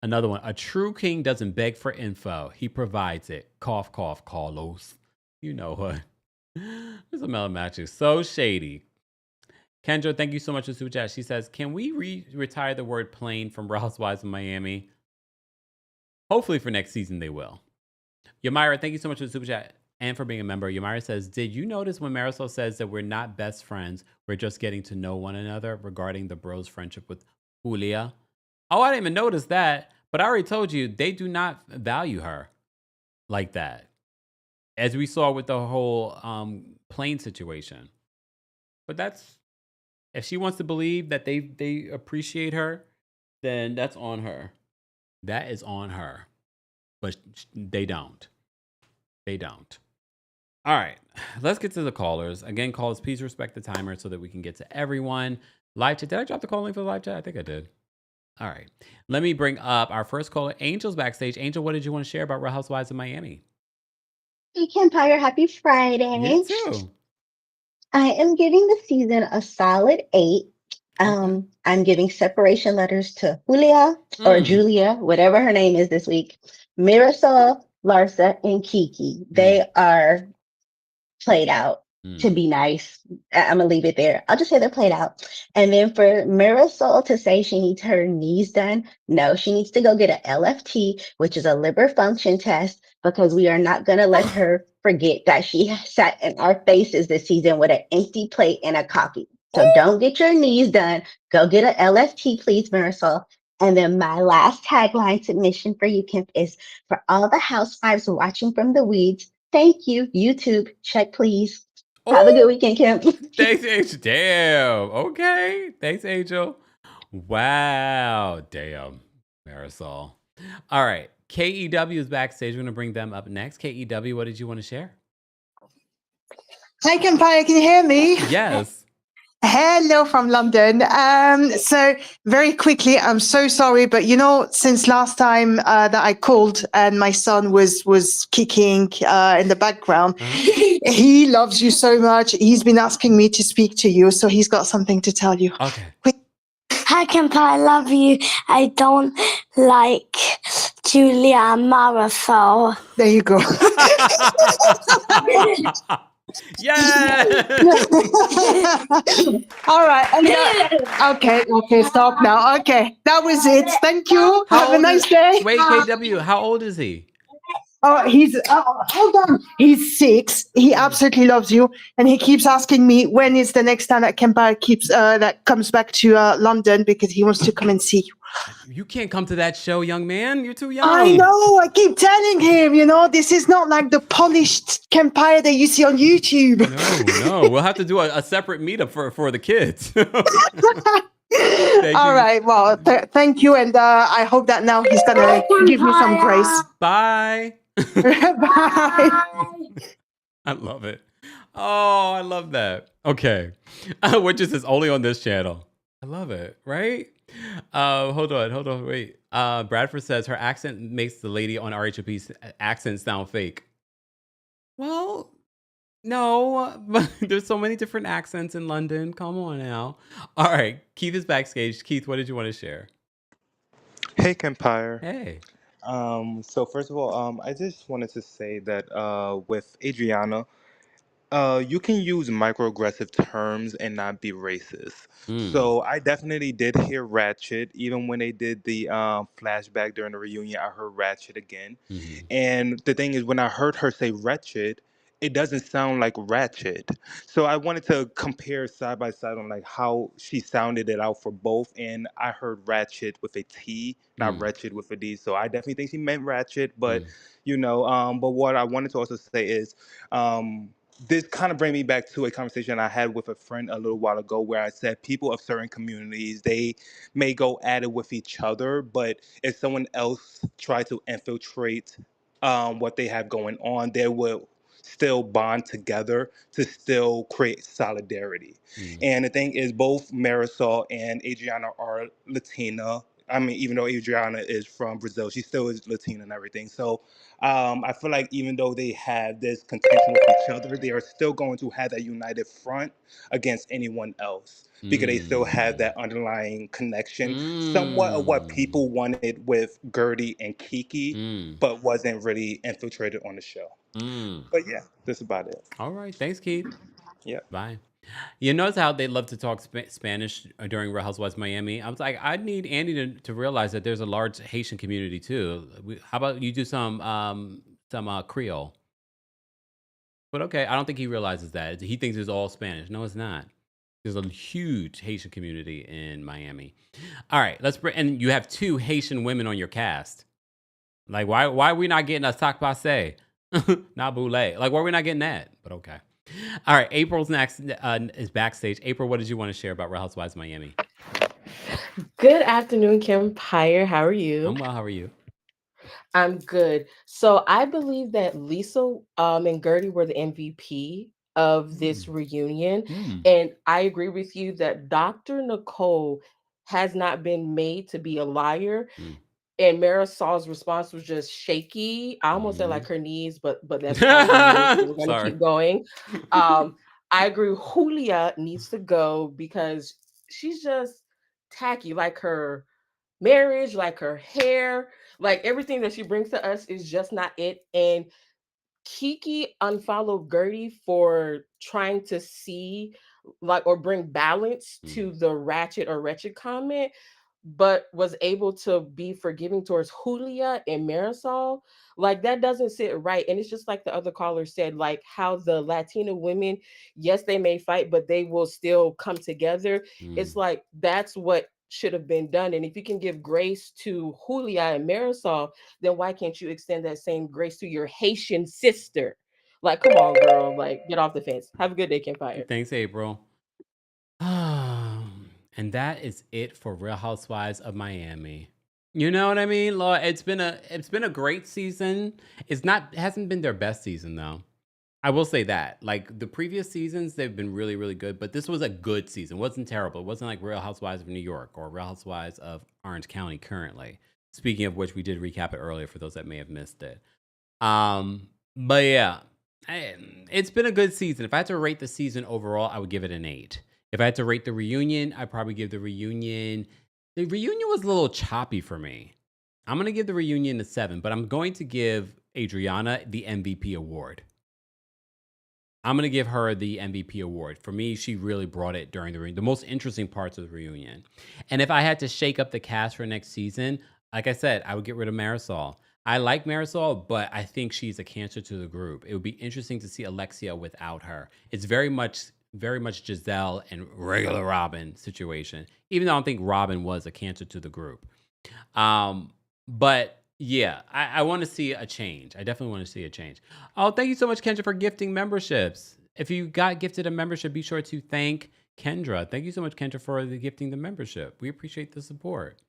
Another one. A true king doesn't beg for info. He provides it. Cough, cough, Carlos. You know what? Mr. Melon Magic, so shady. Kendra, thank you so much for the super chat. She says, can we retire the word plain from Housewives of Miami? Hopefully for next season they will. Yamira, thank you so much for the super chat and for being a member. Yamira says, did you notice when Marisol says that we're not best friends, we're just getting to know one another regarding the bros friendship with Julia? Oh, I didn't even notice that, but I already told you they do not value her like that. As we saw with the whole plane situation. But that's, if she wants to believe that they appreciate her, then that's on her. That is on her. But they don't. They don't. All right. Let's get to the callers. Again, callers, please respect the timer so that we can get to everyone. Live chat. Did I drop the call link for the live chat? I think I did. All right. Let me bring up our first caller. Angel's backstage. Angel, what did you want to share about Real Housewives of Miami? Hey, Kempire, happy Friday. You too. I am giving the season a solid 8. Okay. I'm giving separation letters to Julia or Julia, whatever her name is this week, Marisol, Larsa, and Kiki. They are played out to be nice. I'm gonna leave it there. I'll just say they're played out. And then for Marisol to say she needs her knees done, no, she needs to go get an LFT, which is a liver function test, because we are not gonna let her forget that she sat in our faces this season with an empty plate and a coffee. So don't get your knees done. Go get an LFT, please, Marisol. And then my last tagline submission for you, Kemp, is for all the housewives watching from the weeds. Thank you, YouTube. Check, please. Have a good weekend, Kemp. Thanks, Angel. Damn. Okay. Thanks, Angel. Wow. Damn. Marisol. All right. KEW is backstage. We're going to bring them up next. KEW, what did you want to share? Hi, Kempire. Can you hear me? Yes. Hello from London. So very quickly, I'm so sorry, but since last time that I called and my son was kicking in the background, he loves you so much. He's been asking me to speak to you, so he's got something to tell you. Okay. Hi, Kempire, I love you. I don't like Julia and Marisol. There you go. Yeah. All right. Okay. Stop now. Okay, that was it. Thank you. Have a nice day. Wait, KW, how old is he? Oh, hold on. He's 6. He absolutely loves you, and he keeps asking me when is the next time that Kempire that comes back to London, because he wants to come and see you. You can't come to that show, young man. You're too young. I know. I keep telling him, this is not like the polished Kempire that you see on YouTube. No. We'll have to do a separate meetup for the kids. All right. Well, thank you, and I hope that now he's gonna give me some grace. Bye. Bye. I love it. Oh, I love that. Okay. Which is only on this channel. I love it, right? Hold on, wait. Bradford says her accent makes the lady on RHOP's accent sound fake. Well, No, but there's so many different accents in London. Come on now. All right, Keith is backstage. Keith, what did you want to share? Hey, Kempire. Hey. So first of all, I just wanted to say that with Adriana, you can use microaggressive terms and not be racist. Mm. So I definitely did hear ratchet, even when they did the flashback during the reunion. I heard ratchet again. Mm-hmm. And the thing is, when I heard her say wretched, it doesn't sound like ratchet. So I wanted to compare side by side on like how she sounded it out for both. And I heard ratchet with a T, not Mm. wretched with a D. So I definitely think she meant ratchet. But Mm. but what I wanted to also say is, this kind of bring me back to a conversation I had with a friend a little while ago, where I said people of certain communities, they may go at it with each other, but if someone else try to infiltrate what they have going on, they will still bond together to still create solidarity. Mm. And the thing is, both Marisol and Adriana are Latina. I mean, even though Adriana is from Brazil, she still is Latina and everything. So I feel like even though they have this contention with each other, they are still going to have that united front against anyone else, because they still have Mm. that underlying connection, somewhat of what Mm. people wanted with Gertie and Kiki, Mm. but wasn't really infiltrated on the show. Mm. But yeah, that's about it. All right. Thanks, Keith. Yeah. Bye. You notice how they love to talk Spanish during Real Housewives Miami? I was like, I need Andy to realize that there's a large Haitian community too. How about you do some Creole? But okay, I don't think he realizes that. He thinks it's all Spanish. No, it's not. There's a huge Haitian community in Miami. All right, and you have 2 Haitian women on your cast. Like, why are we not getting a sac passe? Not boule. Like, why are we not getting that? But okay. All right, April's next is backstage. April, what did you want to share about Real Housewives Miami? Good afternoon, Kempire. How are you? I'm well. How are you? I'm good. So I believe that Lisa and Gertie were the MVP of this Mm. reunion. Mm. And I agree with you that Dr. Nicole has not been made to be a liar. Mm. And Marisol's response was just shaky. I almost said like Mm. her knees, but that's probably me. So we're gonna Sorry. keep going. I agree. Julia needs to go because she's just tacky, like her marriage, like her hair, like everything that she brings to us is just not it. And Kiki unfollowed Gertie for trying to see like or bring balance to Mm. the ratchet or wretched comment, but was able to be forgiving towards Julia and Marisol. Like that doesn't sit right. And it's just like the other caller said, like how the Latina women, yes, they may fight, but they will still come together. It's Mm. like that's what should have been done. And if you can give grace to Julia and Marisol, then why can't you extend that same grace to your Haitian sister? Like, come on, girl. Like, get off the fence. Have a good day, Kempire. Thanks, April. And that is it for Real Housewives of Miami. You know what I mean, Laura? It's been a great season. It hasn't been their best season though. I will say that. Like the previous seasons, they've been really, really good, but this was a good season. It wasn't terrible. It wasn't like Real Housewives of New York or Real Housewives of Orange County currently. Speaking of which, we did recap it earlier for those that may have missed it. But yeah, it's been a good season. If I had to rate the season overall, I would give it an 8. If I had to rate the reunion, I'd probably give the reunion. The reunion was a little choppy for me. I'm gonna give the reunion a 7, but I'm going to give Adriana the MVP award. I'm going to give her the MVP award. For me, she really brought it during the most interesting parts of the reunion. And if I had to shake up the cast for next season, like I said, I would get rid of Marisol. I like Marisol, but I think she's a cancer to the group. It would be interesting to see Alexia without her. It's very much Giselle and regular Robin situation, even though I don't think Robin was a cancer to the group. But yeah, I want to see a change. I definitely want to see a change. Oh, thank you so much, Kendra, for gifting memberships. If you got gifted a membership, be sure to thank Kendra. Thank you so much, Kendra, for gifting the membership. We appreciate the support.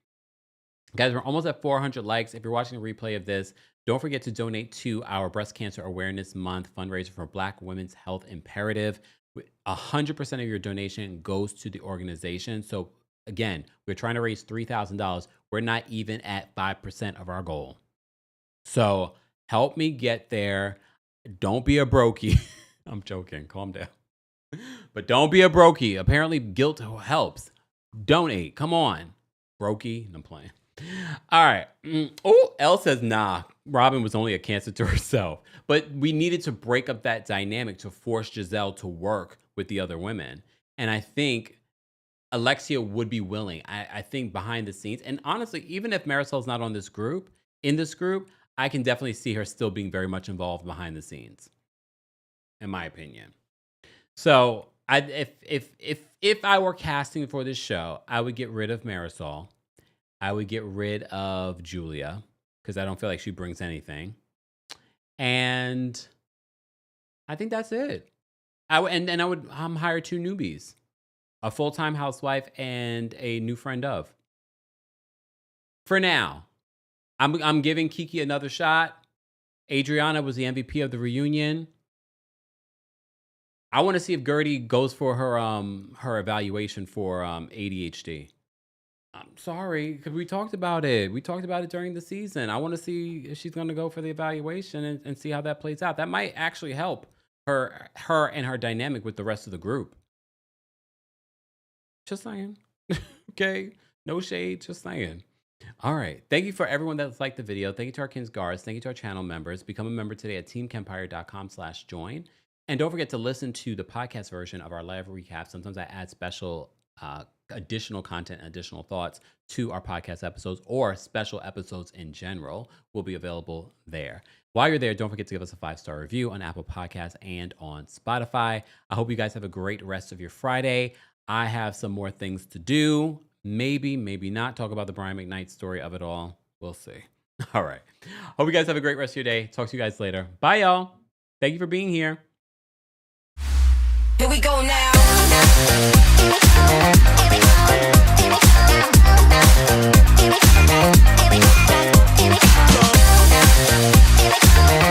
Guys, we're almost at 400 likes. If you're watching a replay of this, don't forget to donate to our Breast Cancer Awareness Month fundraiser for Black Women's Health Imperative. 100% of your donation goes to the organization. So again, we're trying to raise $3,000. We're not even at 5% of our goal. So help me get there. Don't be a brokey. I'm joking. Calm down. But don't be a brokey. Apparently, guilt helps. Donate. Come on. Brokey. I'm playing. All right. Oh, Elle says, nah, Robin was only a cancer to herself. But we needed to break up that dynamic to force Giselle to work with the other women. And I think Alexia would be willing. I think behind the scenes. And honestly, even if Marisol's not on this group, I can definitely see her still being very much involved behind the scenes, in my opinion. So if I were casting for this show, I would get rid of Marisol. I would get rid of Julia because I don't feel like she brings anything. And I think that's it. I would hire 2 newbies, a full-time housewife and a new friend of. For now, I'm giving Kiki another shot. Adriana was the MVP of the reunion. I want to see if Gertie goes for her evaluation for ADHD. I'm sorry, because we talked about it. We talked about it during the season. I want to see if she's going to go for the evaluation and see how that plays out. That might actually help her and her dynamic with the rest of the group. Just saying. Okay? No shade, just saying. All right. Thank you for everyone that's liked the video. Thank you to our Kingsguards. Thank you to our channel members. Become a member today at TheKempire.com/join. And don't forget to listen to the podcast version of our live recap. Sometimes I add special additional content and additional thoughts to our podcast episodes, or special episodes in general will be available there. While you're there, don't forget to give us a 5-star review on Apple Podcasts and on Spotify. I hope you guys have a great rest of your Friday. I have some more things to do. Maybe not talk about the Brian McKnight story of it all. We'll see. All right. Hope you guys have a great rest of your day. Talk to you guys later. Bye, y'all. Thank you for being here. Here we go now. Here we go.